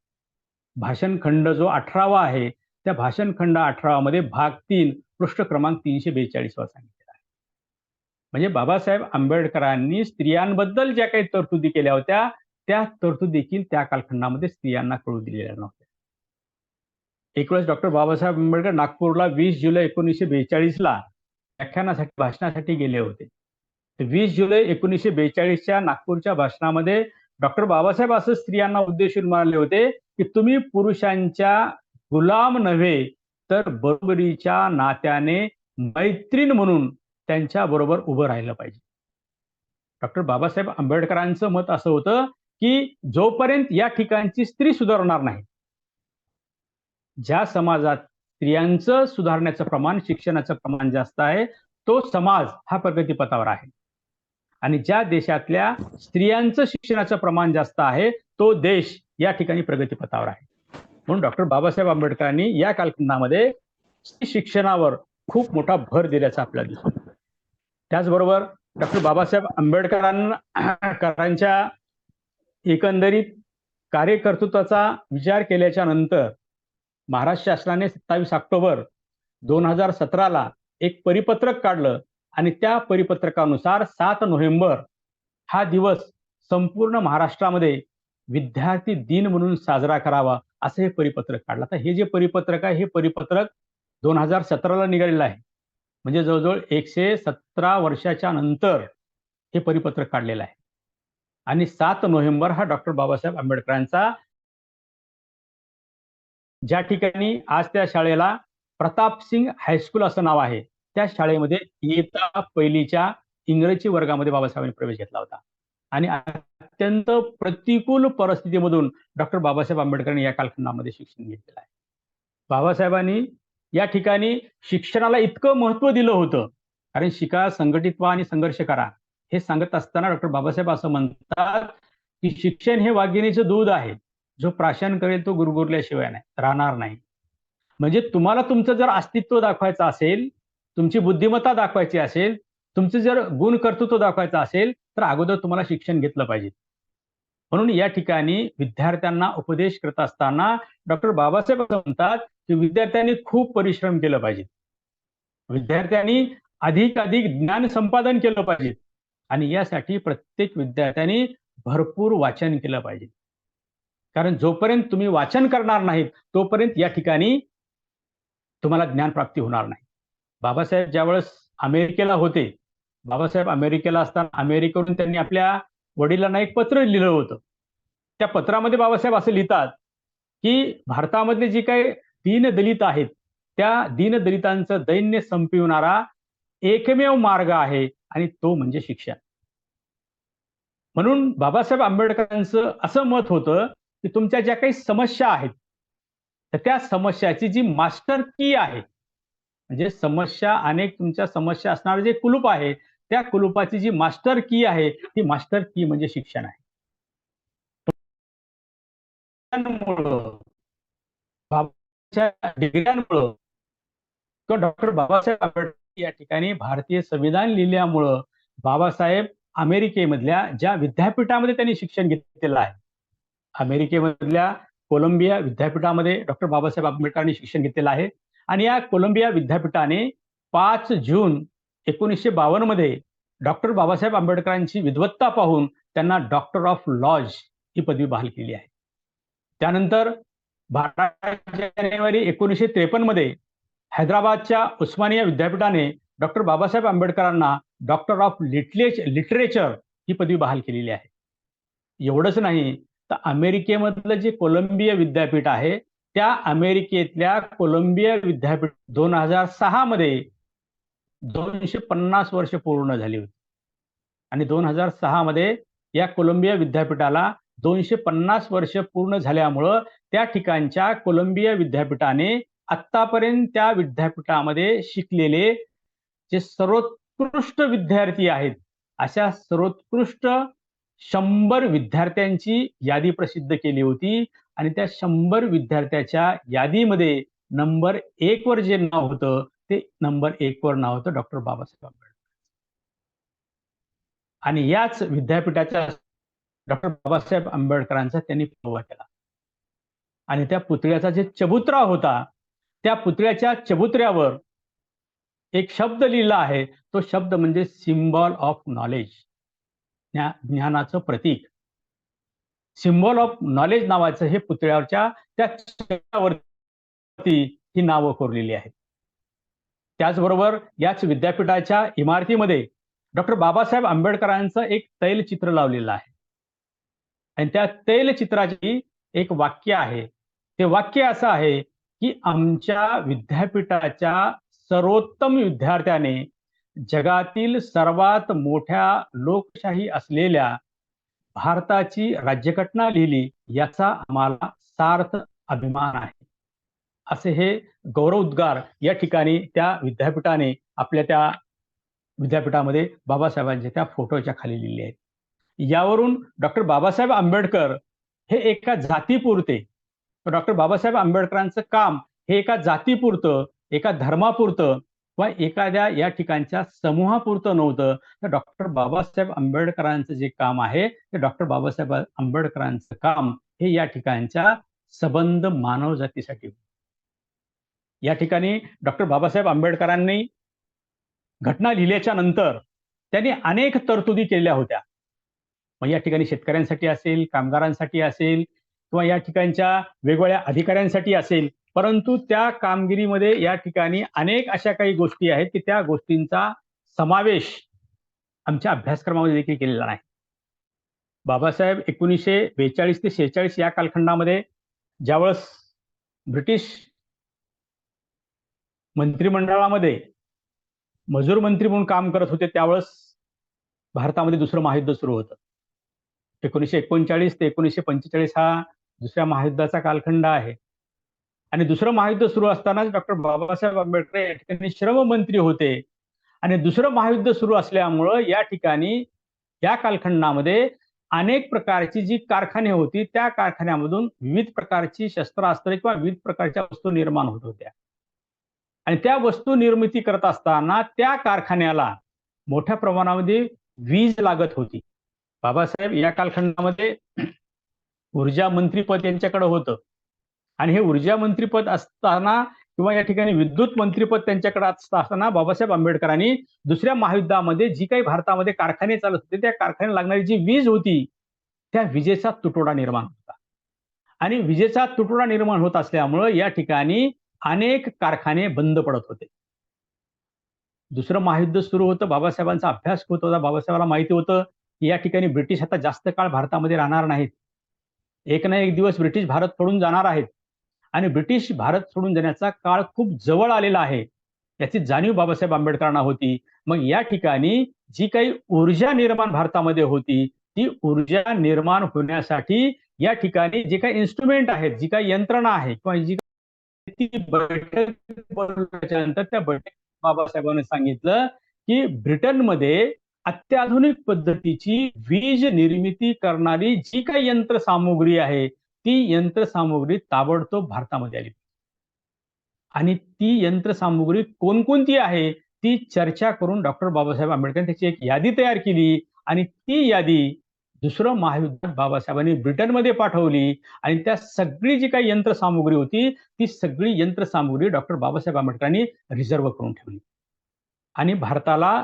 भाषण खंड जो 18वा आहे त्या भाषण खंड 18 मध्ये भाग 3 पृष्ठ क्रमांक 342 वर सांगितलेला आहे. म्हणजे बाबासाहेब आंबेडकरांनी स्त्रियांबद्दल ज्या काही तरतुदी केल्या होत्या त्या तरतुदी देखील त्या कालखंडामध्ये स्त्रियांना कळू दिलेल्या नव्हत्या. एक वेळेस डॉक्टर बाबासाहेब आंबेडकर नागपूरला 20 जुलै 1942ला व्याख्यानासाठी भाषणासाठी गेले होते. 20 जुलै 1942च्या नागपूरच्या भाषणामध्ये डॉक्टर बाबासाहेब असं स्त्रियांना उद्देशून म्हणाले होते की तुम्ही पुरुषांच्या गुलाम नव्हे तर बरोबरीच्या नात्याने मैत्रीण म्हणून त्यांच्या बरोबर उभं राहिलं पाहिजे. डॉक्टर बाबासाहेब आंबेडकरांचं मत असं होतं की जोपर्यंत या ठिकाणची स्त्री सुधारणार नाही, ज्या समाजात स्त्रियांचं सुधारण्याचं प्रमाण, शिक्षणाचं प्रमाण जास्त आहे, तो समाज हा प्रगतीपथावर आहे. आणि ज्या देशातल्या स्त्रियांचं शिक्षणाचं प्रमाण जास्त आहे, तो देश या ठिकाणी प्रगतीपथावर आहे. म्हणून डॉक्टर बाबासाहेब आंबेडकरांनी या कालखंडामध्ये शिक्षणावर खूप मोठा भर दिल्याचा आपल्याला दिसतो. त्याचबरोबर डॉक्टर बाबासाहेब आंबेडकरांच्या एकंदरीत कार्यकर्तृत्वाचा विचार केल्याच्या नंतर महाराष्ट्र शासनाने 27 ऑक्टोबर 2017ला एक परिपत्रक काढलं आणि त्या परिपत्रकानुसार 7 नोव्हेंबर हा दिवस संपूर्ण महाराष्ट्रामध्ये विद्यार्थी दिन म्हणून साजरा करावा असं हे परिपत्रक काढलं. तर हे जे परिपत्रक आहे, हे परिपत्रक 2017ला निघालेलं आहे. म्हणजे जवळजवळ 117 वर्षाच्या नंतर हे परिपत्रक काढलेलं आहे. आणि 7 नोव्हेंबर हा डॉक्टर बाबासाहेब आंबेडकरांचा, ज्या ठिकाणी आज त्या शाळेला प्रतापसिंग हायस्कूल असं नाव आहे, त्या शाळेमध्ये इयत्ता पहिलीच्या इंग्रजी वर्गामध्ये बाबासाहेबांनी प्रवेश घेतला होता. आणि अत्यंत प्रतिकूल परिस्थितीमधून डॉक्टर बाबासाहेब आंबेडकरांनी या कालखंडामध्ये शिक्षण घेतलेलं आहे. बाबासाहेबांनी या ठिकाणी शिक्षणाला इतकं महत्व दिलं होतं, कारण शिका, संघटित व्हा आणि संघर्ष करा हे सांगत असताना डॉक्टर बाबासाहेब असं म्हणतात की शिक्षण हे वाघिणीचं दूध आहे, जो प्राशन करेल तो गुरगुरल्याशिवाय नाही राहणार नाही. म्हणजे तुम्हाला तुमचं जर अस्तित्व दाखवायचं असेल, तुमची बुद्धिमत्ता दाखवायची असेल, तुमचं जर गुण कर्तृत्व दाखवायचं असेल, तर अगोदर तुम्हाला शिक्षण घेतलं पाहिजे. म्हणून या ठिकाणी विद्यार्थ्यांना उपदेश करत असताना डॉक्टर बाबासाहेब म्हणतात की विद्यार्थ्यांनी खूप परिश्रम केलं पाहिजे, विद्यार्थ्यांनी अधिक ज्ञान संपादन केलं पाहिजे आणि यासाठी प्रत्येक विद्यार्थ्यांनी भरपूर वाचन केलं पाहिजे. कारण जोपर्यंत तुम्ही वाचन करणार नाहीत तोपर्यंत या ठिकाणी तुम्हाला ज्ञानप्राप्ती होणार नाही. बाबासाहेब ज्यावेळेस अमेरिकेला होते, बाबासाहेब अमेरिकेला असताना अमेरिकेवरून त्यांनी आपल्या वडिलांना एक पत्र लिहिलं होतं. त्या पत्रामध्ये बाबासाहेब असं लिहितात की भारतामधले जे काही दीनदलित आहेत, त्या दीनदलितांचं दैन्य संपविणारा एकमेव मार्ग आहे आणि तो म्हणजे शिक्षण. म्हणून बाबासाहेब आंबेडकरांचं असं मत होतं की तुमच्या ज्या काही समस्या आहेत, तर त्या समस्याची जी मास्टर की आहे, म्हणजे समस्या, अनेक तुमच्या समस्या असणारं जे कुलूप आहे, त्या कुलूपाची जी मास्टर की आहे, ती मास्टर की म्हणजे शिक्षण आहे. डिग्र्यांमुळं तो डॉक्टर बाबासाहेब आंबेडकर या ठिकाणी भारतीय संविधान लिहिल्यामुळं बाबासाहेब अमेरिकेमधल्या ज्या विद्यापीठामध्ये त्यांनी शिक्षण घेतलेलं आहे, अमेरिकेमधल्या कोलंबिया विद्यापीठामध्ये डॉक्टर बाबासाहेब आंबेडकरांनी शिक्षण घेतलेलं आहे. आणि या कोलंबिया विद्यापीठाने 5 जून 1952 मध्ये डॉक्टर बाबासाहेब आंबेडकरांची विद्वत्ता पाहून त्यांना डॉक्टर ऑफ लॉज ही पदवी बहाल केली आहे. त्यानंतर 12 जानेवारी 1953 मध्ये हैदराबादच्या उस्मानिया विद्यापीठाने डॉक्टर बाबासाहेब आंबेडकरांना डॉक्टर ऑफ लिटरेचर ही पदवी बहाल केलेली आहे. एवढंच नाही तर अमेरिकेमधलं जे कोलंबिया विद्यापीठ आहे, त्या अमेरिकेतल्या कोलंबिया विद्यापीठ 2006 मध्ये 250 वर्ष पूर्ण झाली होती. आणि 2006 मध्ये या कोलंबिया विद्यापीठाला 250 वर्ष पूर्ण झाल्यामुळं त्या ठिकाणच्या कोलंबिया विद्यापीठाने आतापर्यंत त्या विद्यापीठामध्ये शिकलेले जे सर्वोत्कृष्ट विद्यार्थी आहेत, अशा सर्वोत्कृष्ट 100 विद्यार्थ्यांची यादी प्रसिद्ध केली होती. आणि त्या 100 विद्यार्थ्याच्या यादीमध्ये नंबर 1 वर जे नाव होतं, ते नंबर 1 वर नाव होतं डॉक्टर बाबासाहेब आंबेडकर. आणि याच विद्यापीठाच्या डॉक्टर बाबासाहेब आंबेडकरांचा त्यांनी पुतळा केला. आणि त्या पुतळ्याचा जे चबुतरा होता, त्या पुतळ्याच्या चबुतऱ्यावर एक शब्द लिहिला आहे. तो शब्द म्हणजे सिम्बॉल ऑफ नॉलेज, ज्ञानाचं प्रतीक. सिम्बॉल ऑफ नॉलेज नावाचं हे पुतळ्यावरच्या त्या चिन्हावरती ही नावं कोरलेली आहेत. त्याचबरोबर याच विद्यापीठाच्या इमारतीमध्ये डॉक्टर बाबासाहेब आंबेडकरांचं एक तैलचित्र लावलेलं आहे. आणि त्या तैलचित्राची एक वाक्य आहे. ते वाक्य असं आहे की आमच्या विद्यापीठाच्या सर्वोत्तम विद्यार्थ्याने जगातील सर्वात मोठ्या लोकशाही असलेल्या भारताची राज्यघटना लिहिली याचा आम्हाला सार्थ अभिमान आहे, असे हे गौरवोद्गार या ठिकाणी त्या विद्यापीठाने आपल्या त्या विद्यापीठामध्ये बाबासाहेबांच्या त्या फोटोच्या खाली लिहिले आहेत. यावरून डॉक्टर बाबासाहेब आंबेडकर हे एका जातीपुरते, डॉक्टर बाबासाहेब आंबेडकरांचं काम हे एका जातीपुरतं, एका धर्मापुरतं किंवा एखाद्या या ठिकाणच्या समूहापुरतं नव्हतं. तर डॉक्टर बाबासाहेब आंबेडकरांचं जे काम आहे ते डॉक्टर बाबासाहेब आंबेडकरांचं काम हे या ठिकाणच्या सबंध मानव जातीसाठी. या ठिकाणी डॉक्टर बाबासाहेब आंबेडकरांनी घटना लिहिल्याच्या नंतर त्यांनी अनेक तरतुदी केल्या होत्या. मग या ठिकाणी शेतकऱ्यांसाठी असेल, कामगारांसाठी असेल किंवा या ठिकाणच्या वेगवेगळ्या अधिकाऱ्यांसाठी असेल, परंतु त्या कामगिरीमध्ये या ठिकाणी अनेक अशा काही गोष्टी आहेत की त्या गोष्टींचा समावेश आमच्या अभ्यासक्रमामध्ये देखील केलेला नाही. बाबासाहेब 1942 ते 46 या कालखंडामध्ये ज्यावेळेस ब्रिटिश मंत्रिमंडळामध्ये मजूर मंत्री म्हणून काम करत होते त्यावेळेस भारतामध्ये दुसरं महायुद्ध सुरू होतं. 1939 ते 1945 हा दुसऱ्या महायुद्धाचा कालखंड आहे. आणि दुसरं महायुद्ध सुरू असतानाच डॉक्टर बाबासाहेब आंबेडकर या ठिकाणी श्रम मंत्री होते. आणि दुसरं महायुद्ध सुरू असल्यामुळं या ठिकाणी या कालखंडामध्ये अनेक प्रकारची जी कारखाने होती त्या कारखान्यामधून विविध प्रकारची शस्त्रास्त्रे किंवा विविध प्रकारच्या वस्तू निर्माण होत होत्या. आणि त्या वस्तू निर्मिती करत असताना त्या कारखान्याला मोठ्या प्रमाणामध्ये वीज लागत होती. बाबासाहेब या कालखंडामध्ये ऊर्जा मंत्रीपद यांच्याकडे होतं आणि हे ऊर्जा मंत्रीपद असताना किंवा या ठिकाणी विद्युत मंत्रीपद त्यांच्याकडे असताना बाबासाहेब आंबेडकरांनी दुसऱ्या महायुद्धामध्ये जी काही भारतामध्ये कारखाने चालत होते त्या कारखान्याला लागणारी जी वीज होती त्या विजेचा तुटवडा निर्माण होता. आणि विजेचा तुटवडा निर्माण होत असल्यामुळे या ठिकाणी अनेक कारखाने बंद पडत होते. दुसरं महायुद्ध सुरू होतं, बाबासाहेबांचा अभ्यास होत होता. बाबासाहेबांना माहिती होतं की या ठिकाणी ब्रिटिश आता जास्त काळ भारतामध्ये राहणार नाहीत. एक ना एक दिवस ब्रिटिश भारत सोडून जाणार आहेत आणि ब्रिटिश भारत सोडून जाण्याचा काळ खूप जवळ आलेला आहे याची जाणीव बाबासाहेब आंबेडकरांना होती. मग या ठिकाणी जी काही ऊर्जा निर्माण भारतामध्ये होती ती ऊर्जा निर्माण होण्यासाठी या ठिकाणी जे काही इन्स्ट्रुमेंट आहेत, जी काही यंत्रणा आहे किंवा जी ती बैठक बोलवल्यानंतर त्या बैठकीत बाबासाहेबांनी सांगितलं की ब्रिटनमध्ये अत्याधुनिक पद्धतीची वीज निर्मिती करणारी जी काही यंत्रसामुग्री आहे ती यंत्रसामुग्री ताबडतोब भारतामध्ये आली. आणि ती यंत्रसामुग्री कोणकोणती आहे ती चर्चा करून डॉक्टर बाबासाहेब आंबेडकर त्याची एक यादी तयार केली आणि ती यादी दुसरं महायुद्धात बाबासाहेबांनी ब्रिटनमध्ये पाठवली आणि त्या सगळी जी काही यंत्रसामुग्री होती ती सगळी यंत्रसामुग्री डॉक्टर बाबासाहेब आंबेडकरांनी रिझर्व्ह करून ठेवली. आणि भारताला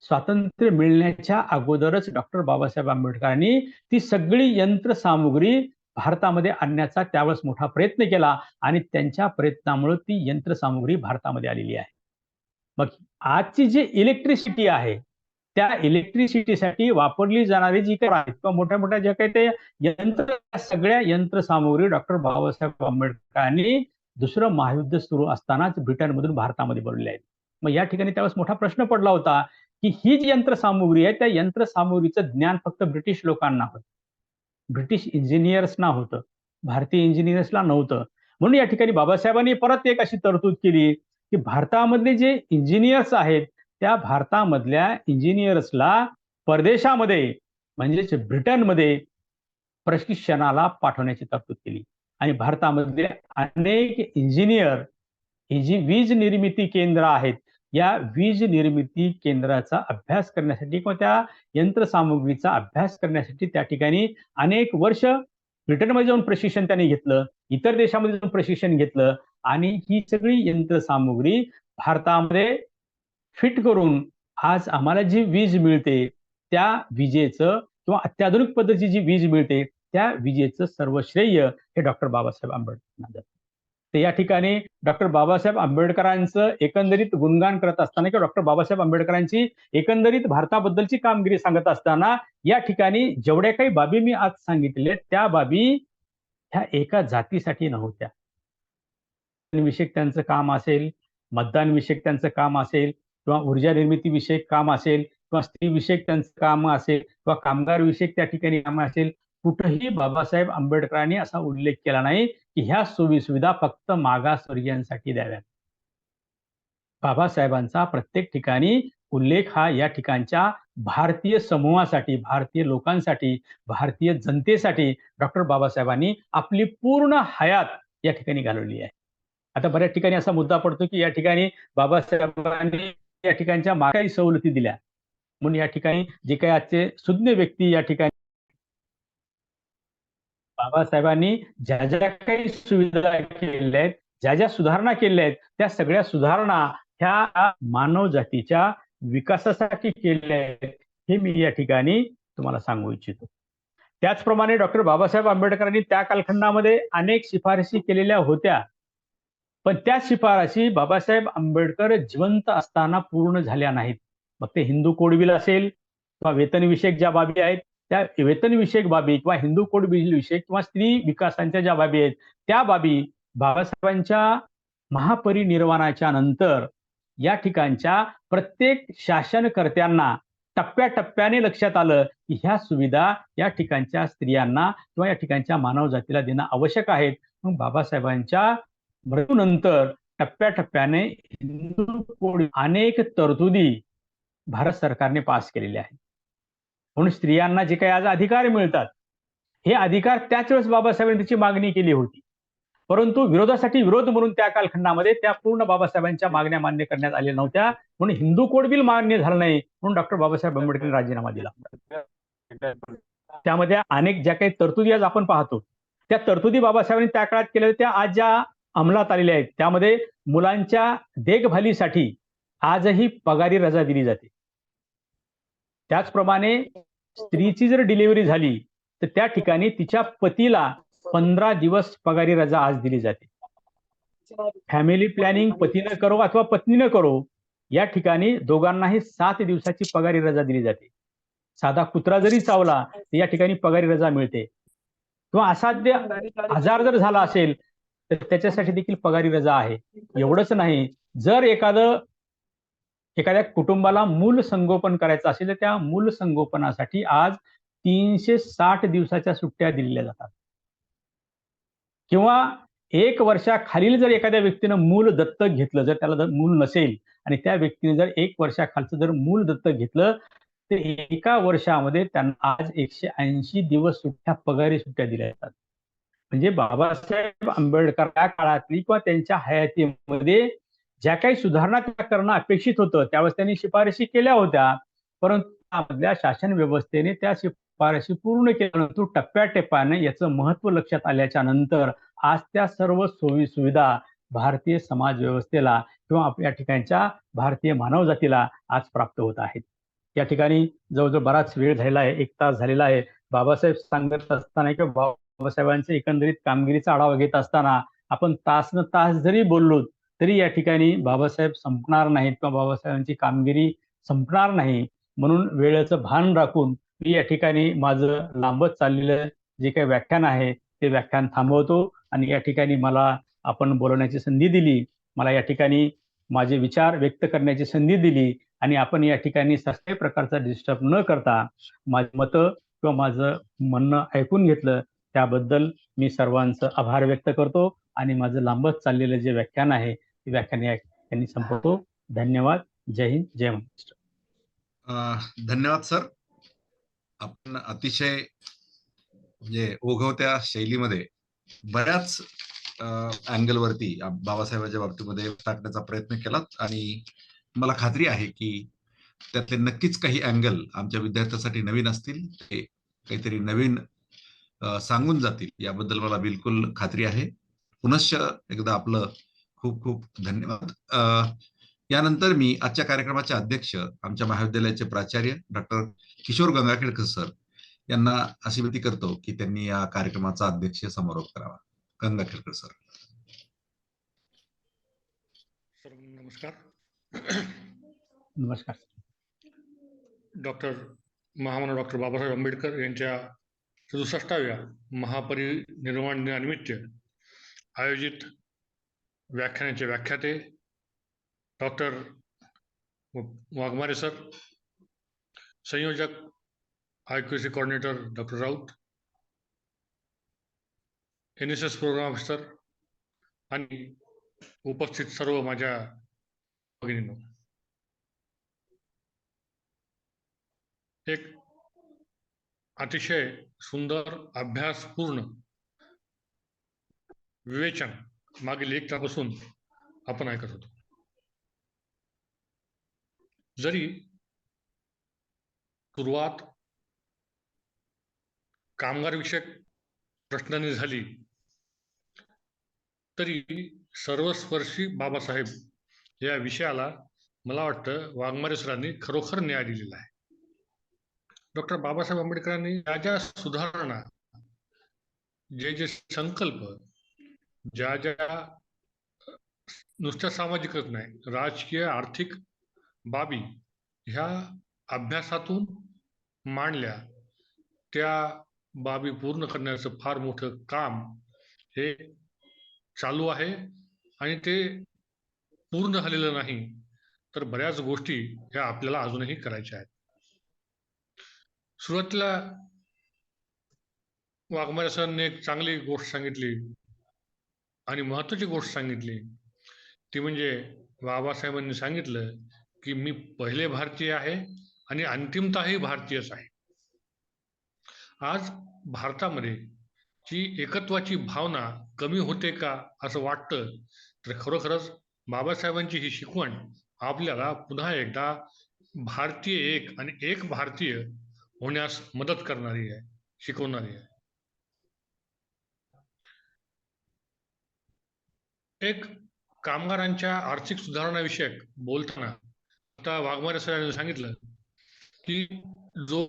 स्वातंत्र्य मिळण्याच्या अगोदरच डॉक्टर बाबासाहेब आंबेडकरांनी ती सगळी यंत्रसामुग्री भारतामध्ये आणण्याचा त्यावेळेस मोठा प्रयत्न केला आणि त्यांच्या प्रयत्नामुळे ती यंत्रसामुग्री भारतामध्ये आलेली आहे. मग आजची जी इलेक्ट्रिसिटी आहे त्या इलेक्ट्रिसिटीसाठी वापरली जाणारी जी काही आहेत किंवा मोठ्या मोठ्या ज्या काही ते यंत्र सगळ्या यंत्रसामुग्री डॉक्टर बाबासाहेब आंबेडकरांनी दुसरं महायुद्ध सुरू असतानाच ब्रिटनमधून भारतामध्ये बोलवले आहेत. मग या ठिकाणी त्यावेळेस मोठा प्रश्न पडला होता की ही जी यंत्रसामुग्री आहे त्या यंत्रसामुग्रीचं ज्ञान फक्त ब्रिटिश लोकांना होतं, ब्रिटिश इंजिनियर्सना होतं, भारतीय इंजिनियर्सला नव्हतं. म्हणून या ठिकाणी बाबासाहेबांनी परत एक अशी तरतूद केली की भारतामधले जे इंजिनियर्स आहेत त्या भारतामधल्या इंजिनियर्सला परदेशामध्ये म्हणजेच ब्रिटनमध्ये प्रशिक्षणाला पाठवण्याची तरतूद केली. आणि भारतामधले अनेक इंजिनियर ही जी वीज निर्मिती केंद्र आहेत या वीज निर्मिती केंद्राचा अभ्यास करण्यासाठी किंवा त्या यंत्रसामुग्रीचा अभ्यास करण्यासाठी त्या ठिकाणी अनेक वर्ष ब्रिटनमध्ये जाऊन प्रशिक्षण त्यांनी घेतलं, इतर देशामध्ये जाऊन प्रशिक्षण घेतलं आणि ही सगळी यंत्रसामुग्री भारतामध्ये फिट करून आज आम्हाला जी वीज मिळते त्या विजेचं किंवा अत्याधुनिक पद्धतीची जी वीज मिळते त्या विजेचं सर्व श्रेय हे डॉक्टर बाबासाहेब आंबेडकरांना जातं. तर या ठिकाणी डॉक्टर बाबासाहेब आंबेडकरांचं एकंदरीत गुणगान करत असताना किंवा डॉक्टर बाबासाहेब आंबेडकरांची एकंदरीत भारताबद्दलची कामगिरी सांगत असताना या ठिकाणी जेवढ्या काही बाबी मी आज सांगितले त्या बाबी ह्या एका जातीसाठी नव्हत्या. विषयक त्यांचं काम असेल, मतदान विषयक त्यांचं काम असेल किंवा ऊर्जा निर्मिती विषयक काम असेल किंवा स्त्रीविषयक त्यांचं काम असेल किंवा कामगार विषयक त्या ठिकाणी काम असेल, कुठेही बाबासाहेब आंबेडकरांनी असा उल्लेख केला नाही की ह्या सोयीसुविधा फक्त मागासवर्गीयांसाठी द्याव्यात. बाबासाहेबांचा प्रत्येक ठिकाणी उल्लेख हा या ठिकाणच्या भारतीय समूहासाठी, भारतीय लोकांसाठी, भारतीय जनतेसाठी डॉक्टर बाबासाहेबांनी आपली पूर्ण हयात या ठिकाणी घालवली आहे. आता बऱ्याच ठिकाणी असा मुद्दा पडतो की या ठिकाणी बाबासाहेबांनी या ठिकाणच्या काही सवलती दिल्या, म्हणून या ठिकाणी जे काही आजचे सुज्ञ व्यक्ती या ठिकाणी बाबासाहेबांनी ज्या ज्या काही सुविधा केलेल्या आहेत, ज्या ज्या सुधारणा केलेल्या आहेत, त्या सगळ्या सुधारणा ह्या मानव जातीच्या विकासासाठी केलेल्या आहेत, हे मी या ठिकाणी तुम्हाला सांगू इच्छितो. त्याचप्रमाणे डॉक्टर बाबासाहेब आंबेडकरांनी त्या कालखंडामध्ये अनेक शिफारशी केलेल्या होत्या, पण त्या शिफारशी बाबासाहेब आंबेडकर जिवंत असताना पूर्ण झाल्या नाहीत. मग ते हिंदू कोड बिल असेल किंवा वेतनविषयक ज्या बाबी आहेत, त्या वेतनविषयक बाबी किंवा हिंदू कोड बिल विषयक किंवा स्त्री विकासांच्या ज्या बाबी आहेत, त्या बाबी बाबासाहेबांच्या महापरिनिर्वाणाच्या नंतर या ठिकाणच्या प्रत्येक शासनकर्त्यांना टप्प्याटप्प्याने लक्षात आलं की ह्या सुविधा या ठिकाणच्या स्त्रियांना किंवा या ठिकाणच्या मानवजातीला देणं आवश्यक आहेत. मग बाबासाहेबांच्या मृत्यूनंतर टप्प्याटप्प्याने हिंदू कोड अनेक तरतुदी भारत सरकारने पास केलेल्या आहेत. म्हणून स्त्रियांना जे काही आज अधिकार मिळतात, हे अधिकार त्याच वेळेस बाबासाहेबांनी त्याची मागणी केली होती, परंतु विरोधासाठी विरोध म्हणून त्या कालखंडामध्ये त्या पूर्ण बाबासाहेबांच्या मागण्या मान्य करण्यात आल्या नव्हत्या, म्हणून हिंदू कोड बिल मान्य झालं नाही, म्हणून डॉक्टर बाबासाहेब आंबेडकरांनी राजीनामा दिला. त्यामध्ये अनेक ज्या काही तरतुदी आज आपण पाहतो, त्या तरतुदी बाबासाहेबांनी त्या काळात केल्या, त्या आज ज्या अंमलात आलेल्या आहेत, त्यामध्ये मुलांच्या देखभालीसाठी आजही पगारी रजा दिली जाते. त्याचप्रमाणे स्त्रीची जर डिलिव्हरी झाली तर त्या ठिकाणी तिच्या पतीला 15 दिवस पगारी रजा आज दिली जाते. फॅमिली प्लॅनिंग पतीनं करो अथवा पत्नीनं करो, या ठिकाणी दोघांनाही 7 दिवसाची पगारी रजा दिली जाते. साधा कुत्रा जरी चावला तर या ठिकाणी पगारी रजा मिळते, किंवा असाध्य आजार जर झाला असेल तर त्याच्यासाठी देखील पगारी रजा आहे. एवढंच नाही, जर एखाद्या कुटुंबाला मूल संगोपन करायचं असेल तर त्या मूल संगोपनासाठी आज 360 दिवसाच्या सुट्ट्या दिलेल्या जातात. किंवा 1 वर्षाखालील जर एखाद्या व्यक्तीनं मूल दत्तक घेतलं, जर त्याला मूल नसेल आणि त्या व्यक्तीने जर 1 वर्षाखालचं जर मूल दत्तक घेतलं तर 1 वर्षामध्ये त्यांना आज 180 दिवस पगारी सुट्ट्या दिल्या जातात. म्हणजे बाबासाहेब आंबेडकर त्या काळातली किंवा त्यांच्या हयातीमध्ये ज्या काही सुधारणा करणं अपेक्षित होतं, त्यावेळेस त्यांनी शिफारशी केल्या होत्या, परंतु त्यामधल्या शासन व्यवस्थेने त्या शिफारशी पूर्ण केल्या. परंतु टप्प्याटप्प्याने याचं महत्व लक्षात आल्याच्या नंतर आज त्या सर्व सोयी सुविधा भारतीय समाज व्यवस्थेला किंवा आपल्या ठिकाणच्या भारतीय मानवजातीला आज प्राप्त होत आहेत. या ठिकाणी जवळजवळ बराच वेळ झालेला आहे, 1 तास झालेला आहे. बाबासाहेब सांगत असताना किंवा बाबासाहेबांचे एकंदरीत कामगिरीचा आढावा घेत असताना आपण तासन तास जरी बोललो तरी या ठिकाणी बाबासाहेब संपणार नाहीत किंवा बाबासाहेबांची कामगिरी संपणार नाही. म्हणून वेळेचं भान राखून मी या ठिकाणी माझं लांबत चाललेलं जे काही व्याख्यान आहे ते व्याख्यान थांबवतो आणि या ठिकाणी मला आपण बोलण्याची संधी दिली, मला या ठिकाणी माझे विचार व्यक्त करण्याची संधी दिली आणि आपण या ठिकाणी कसल्याही प्रकारचा डिस्टर्ब न करता माझी मतं किंवा माझं म्हणणं ऐकून घेतलं, त्याबद्दल मी सर्वांचं आभार व्यक्त करतो आणि माझं लांबत चाललेलं जे व्याख्यान आहे ते व्याख्यान या ठिकाणी संपवतो. धन्यवाद. जय हिंद, जय महाराष्ट्र. धन्यवाद सर. आपण अतिशय म्हणजे ओघवत्या शैलीमध्ये बऱ्याच अँगलवरती बाबासाहेबांच्या बाबतीमध्ये टाकण्याचा प्रयत्न केला आणि मला खात्री आहे की त्यातले नक्कीच काही अँगल आमच्या विद्यार्थ्यांसाठी नवीन असतील, ते काहीतरी नवीन सांगून जातील याबद्दल मला बिलकुल खात्री आहे. पुनश्च एकदा आपलं खूप खूप धन्यवाद. यानंतर मी आजच्या कार्यक्रमाचे अध्यक्ष आमच्या महाविद्यालयाचे प्राचार्य डॉक्टर किशोर गंगाखेडकर सर यांना अशी विनंती करतो की त्यांनी या कार्यक्रमाचा अध्यक्ष समारोप करावा. गंगाखेडकर सर. नमस्कार. नमस्कार. महामानव डॉक्टर बाबासाहेब आंबेडकर यांच्या 67व्या महापरिनिर्वाण दिनानिमित्त आयोजित व्याख्यानाचे व्याख्याते डॉक्टर वाघमारे सर, संयोजक IQC coordinator doctor Raut, NSS programme officer आणि उपस्थित सर्व माझ्या भगिनींनो, एक अतिशय सुंदर अभ्यासपूर्ण विवेचन मागील एक तासापासून आपण ऐकत होतो. जरी सुरुवात कामगार विषयक प्रश्नांनी झाली तरी सर्वस्पर्शी बाबासाहेब या विषयाला मला वाटतं वाघमारे सरांनी खरोखर न्याय दिलेला आहे. डॉक्टर बाबासाहेब आंबेडकरांनी ज्या ज्या सुधारणा, जे जे संकल्प, ज्या ज्या नुसत्या सामाजिकच नाही, राजकीय आर्थिक बाबी ह्या अभ्यासातून मांडल्या, त्या बाबी पूर्ण करण्याचं फार मोठं काम हे चालू आहे आणि ते पूर्ण झालेलं नाही तर बऱ्याच गोष्टी ह्या आपल्याला अजूनही करायच्या आहेत. सुरुवातीला वाघमारे सरांनी एक चांगली गोष्ट सांगितली आणि महत्वाची गोष्ट सांगितली, ती म्हणजे बाबासाहेबांनी सांगितलं की मी पहिले भारतीय आहे आणि अंतिमतःही भारतीयच आहे. आज भारतामध्ये जी एकत्वाची भावना कमी होते का असं वाटतं, तर खरोखरच बाबासाहेबांची ही शिकवण आपल्याला पुन्हा एकदा भारतीय एक आणि एक भारतीय होण्यास मदत करणारी आहे, शिकवणारी आहे. एक कामगारांच्या आर्थिक सुधारणाविषयक बोलताना आता वाघमारे सरांनी सांगितलं की जो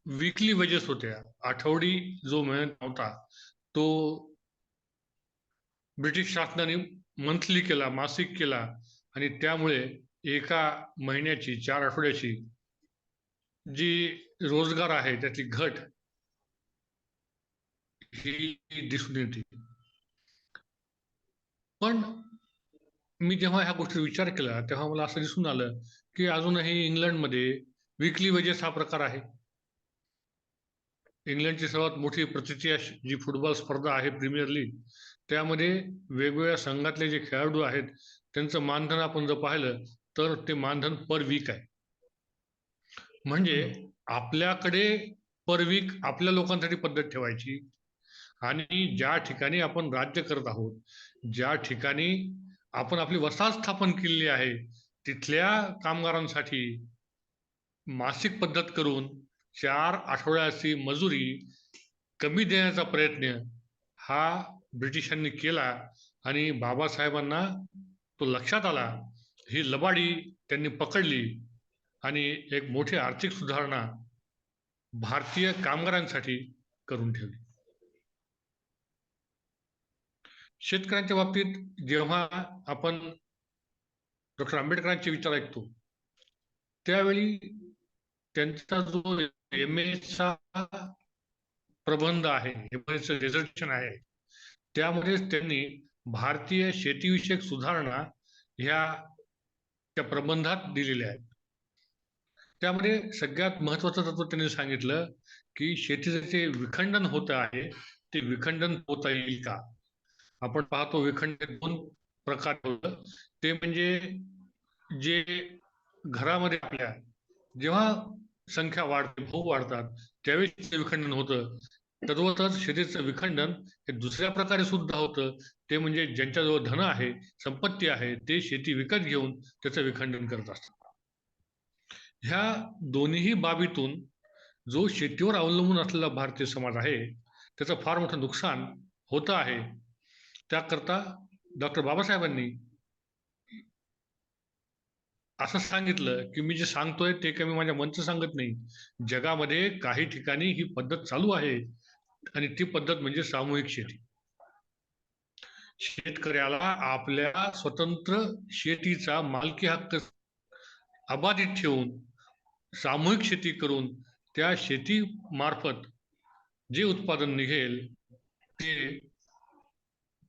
वीकली वेजेस होत्या, आठवडी जो मिळत नव्हता, तो ब्रिटिश शासनाने मंथली केला, मासिक केला आणि त्यामुळे एका महिन्याची, 4 आठवड्याची जी रोजगार आहे त्याची घट ही दिसून येते. पण मी जेव्हा ह्या गोष्टीचा विचार केला तेव्हा मला असं दिसून आलं की अजूनही इंग्लंडमध्ये वीकली वेजेस हा प्रकार आहे. इंग्लंडची सर्वात मोठी प्रतिष्ठित जी फुटबॉल स्पर्धा आहे प्रीमियर लीग, त्यामध्ये वेगवेगळ्या संघातले जे खेळाडू आहेत त्यांचं मानधन आपण जर पाहिलं तर ते मानधन पर वीक आहे. म्हणजे आपल्याकडे पर वीक आपल्या लोकांसाठी पद्धत ठेवायची आणि ज्या ठिकाणी आपण राज्य करत आहोत, ज्या ठिकाणी आपण आपली वसाहत स्थापन केलेली आहे, तिथल्या कामगारांसाठी मासिक पद्धत करून 4 आठवड्याची मजुरी कमी देण्याचा प्रयत्न हा ब्रिटिशांनी केला आणि बाबासाहेबांना तो लक्षात आला. ही लबाडी त्यांनी पकडली आणि एक मोठी आर्थिक सुधारणा भारतीय कामगारांसाठी करून ठेवली. शेतकऱ्यांच्या बाबतीत जेव्हा आपण डॉक्टर आंबेडकरांचे विचार ऐकतो त्यावेळी त्यांचा जो MA चा प्रबंध आहे, रिझर्वेशन आहे, त्यामध्ये त्यांनी भारतीय शेतीविषयक सुधारणा ह्या त्या प्रबंधात दिलेल्या आहेत. त्यामध्ये सगळ्यात महत्वाचं तत्व त्यांनी सांगितलं की शेतीचं जे विखंडन होत आहे ते विखंडन होता येईल का. आपण पाहतो विखंडन 2 प्रकार होतं. ते म्हणजे जे घरामध्ये आपल्या जेव्हा संख्या वाढते, भाऊ वाढतात त्यावेळी ते विखंडन होतं. तद्वतच शेतीचं विखंडन हे दुसऱ्या प्रकारे सुद्धा होतं. ते म्हणजे ज्यांच्याजवळ धन आहे, संपत्ती आहे, ते शेती विकत घेऊन त्याचं विखंडन करत असतात. ह्या दोन्ही बाबीतून जो शेतीवर अवलंबून असलेला भारतीय समाज आहे त्याचं फार मोठं नुकसान होतं आहे. त्याकरता डॉक्टर बाबासाहेबांनी असं सांगितलं की मी जे सांगतोय ते काही मी माझ्या मनचं सांगत नाही. जगामध्ये काही ठिकाणी ही पद्धत चालू आहे आणि ती पद्धत म्हणजे सामूहिक शेती. शेतकऱ्याला आपल्या स्वतंत्र शेतीचा मालकी हक्क अबाधित ठेवून सामूहिक शेती करून त्या शेती मार्फत जे उत्पादन निघेल ते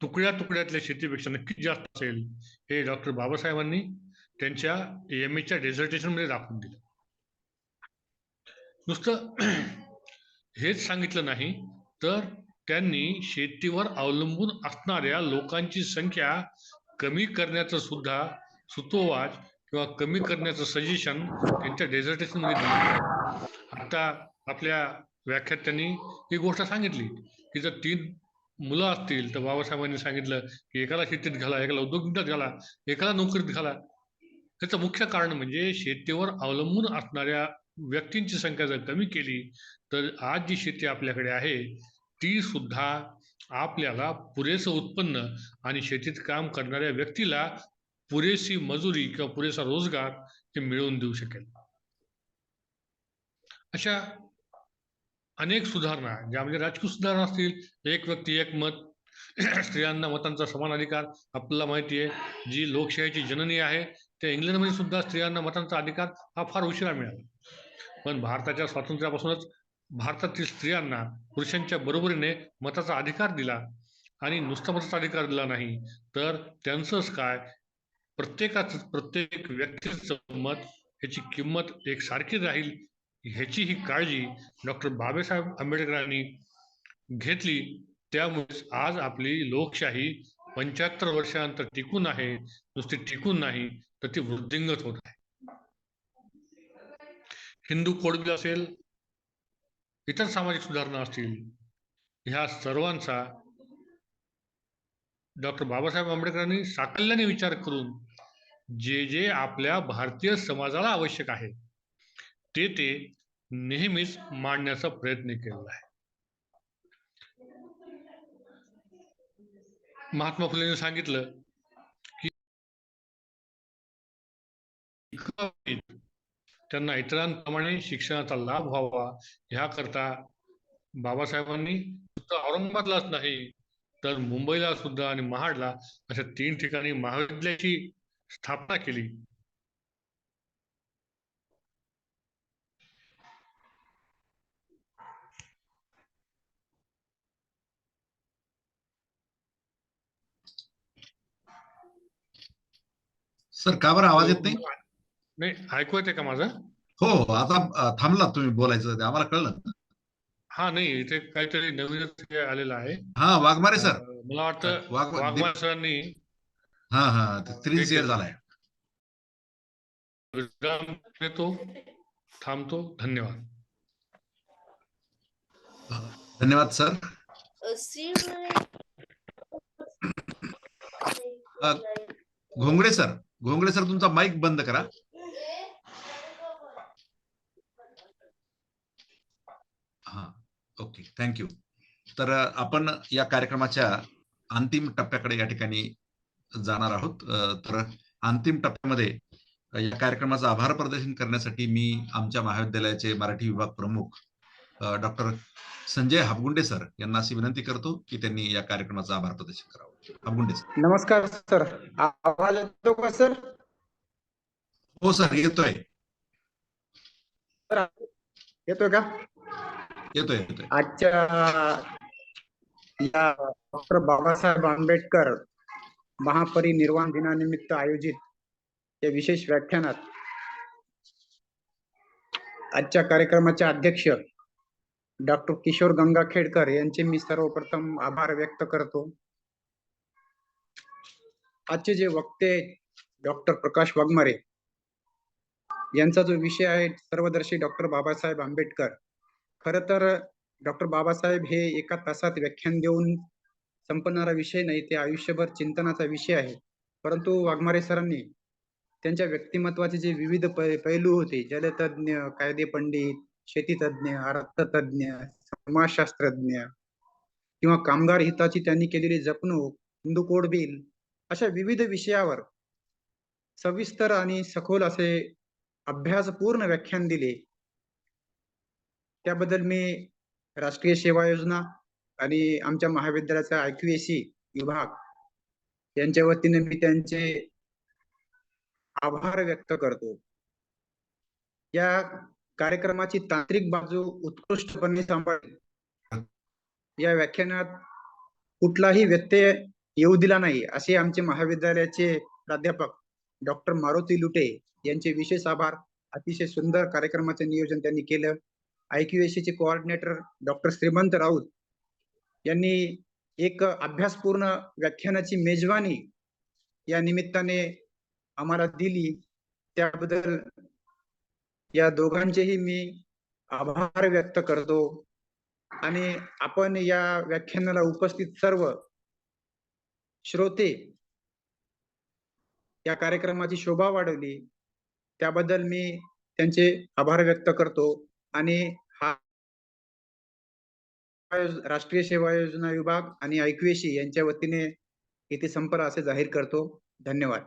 तुकड्या तुकड्यातल्या शेतीपेक्षा नक्कीच जास्त असेल हे डॉक्टर बाबासाहेबांनी त्यांच्या MA च्या डिझर्टेशन मध्ये दाखवून दिलं. नुसतं हेच सांगितलं नाही, तर त्यांनी शेतीवर अवलंबून असणाऱ्या लोकांची संख्या कमी करण्याचं सुद्धा सुतोवाच किंवा कमी करण्याचं सजेशन त्यांच्या डेझर्टेशन मध्ये दिलं. आता आपल्या व्याख्यात त्यांनी ही गोष्ट सांगितली की जर 3 मुलं असतील तर बाबासाहेबांनी सांगितलं की एकाला शेतीत घाला, एकाला उद्योगधंद्यात घाला, एकाला नोकरीत घाला. त्याचं मुख्य कारण म्हणजे शेतीवर अवलंबून असणाऱ्या व्यक्तींची संख्या जर कमी केली तर आज जी शेती आपल्याकडे आहे ती सुद्धा आपल्याला पुरेसं उत्पन्न आणि शेतीत काम करणाऱ्या व्यक्तीला पुरेशी मजुरी किंवा पुरेसा रोजगार ते मिळवून देऊ शकेल. अशा अनेक सुधारणा ज्या म्हणजे राजकीय सुधारणा असतील, एक व्यक्ती एक मत, स्त्रियांना मतांचा समान अधिकार. आपल्याला माहिती आहे जी लोकशाहीची जननी आहे त्या इंग्लंडमध्ये सुद्धा स्त्रियांना मतांचा अधिकार हा फार उशिरा मिळाला. पण भारताच्या स्वातंत्र्यापासूनच भारतातील स्त्रियांना पुरुषांच्या बरोबरीने मताचा अधिकार दिला. आणि नुसता मताचा अधिकार दिला नाही तर त्यांचंच काय, प्रत्येक व्यक्तीचं मत ह्याची किंमत एकसारखी राहील ह्याची ही काळजी डॉक्टर बाबासाहेब आंबेडकरांनी घेतली. त्यामुळे आज आपली लोकशाही 75 वर्षानंतर टिकून आहे. नुसती टिकून नाही तर ती वृद्धिंगत होत आहे. हिंदू कोड बिल असेल, इतर सामाजिक सुधारणा असतील, ह्या सर्वांचा डॉक्टर बाबासाहेब आंबेडकरांनी साकल्याने विचार करून जे जे आपल्या भारतीय समाजाला आवश्यक आहे ते नेहमीच मांडण्याचा प्रयत्न केलेला आहे. महात्मा फुलेंनी सांगितलं की त्यांना इतरांप्रमाणे शिक्षणाचा लाभ व्हावा ह्याकरता बाबासाहेबांनी औरंगाबादलाच नाही तर मुंबईला सुद्धा आणि महाडला अशा 3 ठिकाणी महाविद्यालयाची स्थापना केली. सर का बरं आवाज येत नाही? नाही, ऐकू येते का माझं? हो हो, आता थांबला तुम्ही बोलायचं, ते आम्हाला कळलं. हा, नाही, इथे काहीतरी नवीनच हे आलेलं आहे. हा, वाघमारे सर. मला वाटतं वाघमारे सरांनी हा हा, स्क्रीन हे शेअर केलं. झालाय. विराम देतो, थांबतो. धन्यवाद. धन्यवाद सर. घोंगडे सर तुमचा माईक बंद करा. हा, ओके, थँक्यू. तर आपण या कार्यक्रमाच्या अंतिम टप्प्याकडे या ठिकाणी जाणार आहोत. तर अंतिम टप्प्यामध्ये या कार्यक्रमाचं आभार प्रदर्शन करण्यासाठी मी आमच्या महाविद्यालयाचे मराठी विभाग प्रमुख डॉक्टर संजय हापगुंडे सर यांना अशी विनंती करतो की त्यांनी या कार्यक्रमाचं आभार प्रदर्शन करावं. हापगुंडे सर. नमस्कार सर, आवाज येतो का सर? हो सर, येतोय. येतोय का? येतोय. आजच्या या डॉक्टर बाबासाहेब आंबेडकर महापरिनिर्वाण दिनानिमित्त आयोजित या विशेष व्याख्यानात आजच्या कार्यक्रमाचे अध्यक्ष डॉक्टर किशोर गंगाखेडकर यांचे मी सर्वप्रथम आभार व्यक्त करतो. आजचे जे वक्ते डॉक्टर प्रकाश वाघमारे यांचा जो विषय आहे सर्वदर्शी डॉक्टर बाबासाहेब आंबेडकर, खर तर डॉक्टर बाबासाहेब हे एका तासात व्याख्यान देऊन संपणारा विषय नाही, ते आयुष्यभर चिंतनाचा विषय आहे. परंतु वाघमारे सरांनी त्यांच्या व्यक्तिमत्वाचे जे विविध पैलू होते, जलतज्ञ, कायदे पंडित, शेतीतज्ञ, अर्थतज्ञ, समाजशास्त्रज्ञ किंवा कामगार हिताची त्यांनी केलेली जपणूक, हिंदू कोड बिल, अशा विविध विषयावर सविस्तर आणि सखोल असे अभ्यासपूर्ण व्याख्यान दिले. त्याबद्दल मी राष्ट्रीय सेवा योजना आणि आमच्या महाविद्यालयाचा IQAC विभाग यांच्या वतीने मी त्यांचे आभार व्यक्त करतो. या कार्यक्रमाची तांत्रिक बाजू उत्कृष्टपणे सांभाळली. या व्याख्यानात कुठलाही व्यत्यय येऊ दिला नाही असे आमचे महाविद्यालयाचे प्राध्यापक डॉक्टर मारुती लुटे यांचे विशेष आभार. अतिशय सुंदर कार्यक्रमाचे नियोजन त्यांनी केलं. IQAC चे कोऑर्डिनेटर डॉक्टर श्रीमंत राऊत यांनी एक अभ्यासपूर्ण व्याख्यानाची मेजवानी या निमित्ताने आम्हाला दिली, त्याबद्दल या दोघांचेही मी आभार व्यक्त करतो. आणि आपण या व्याख्यानाला उपस्थित सर्व श्रोते या कार्यक्रमाची शोभा वाढवली, त्याबद्दल मी त्यांचे आभार व्यक्त करतो. आणि हा राष्ट्रीय सेवा योजना विभाग आणि IQAC यांच्या वतीने इथे संपला असे जाहीर करतो. धन्यवाद.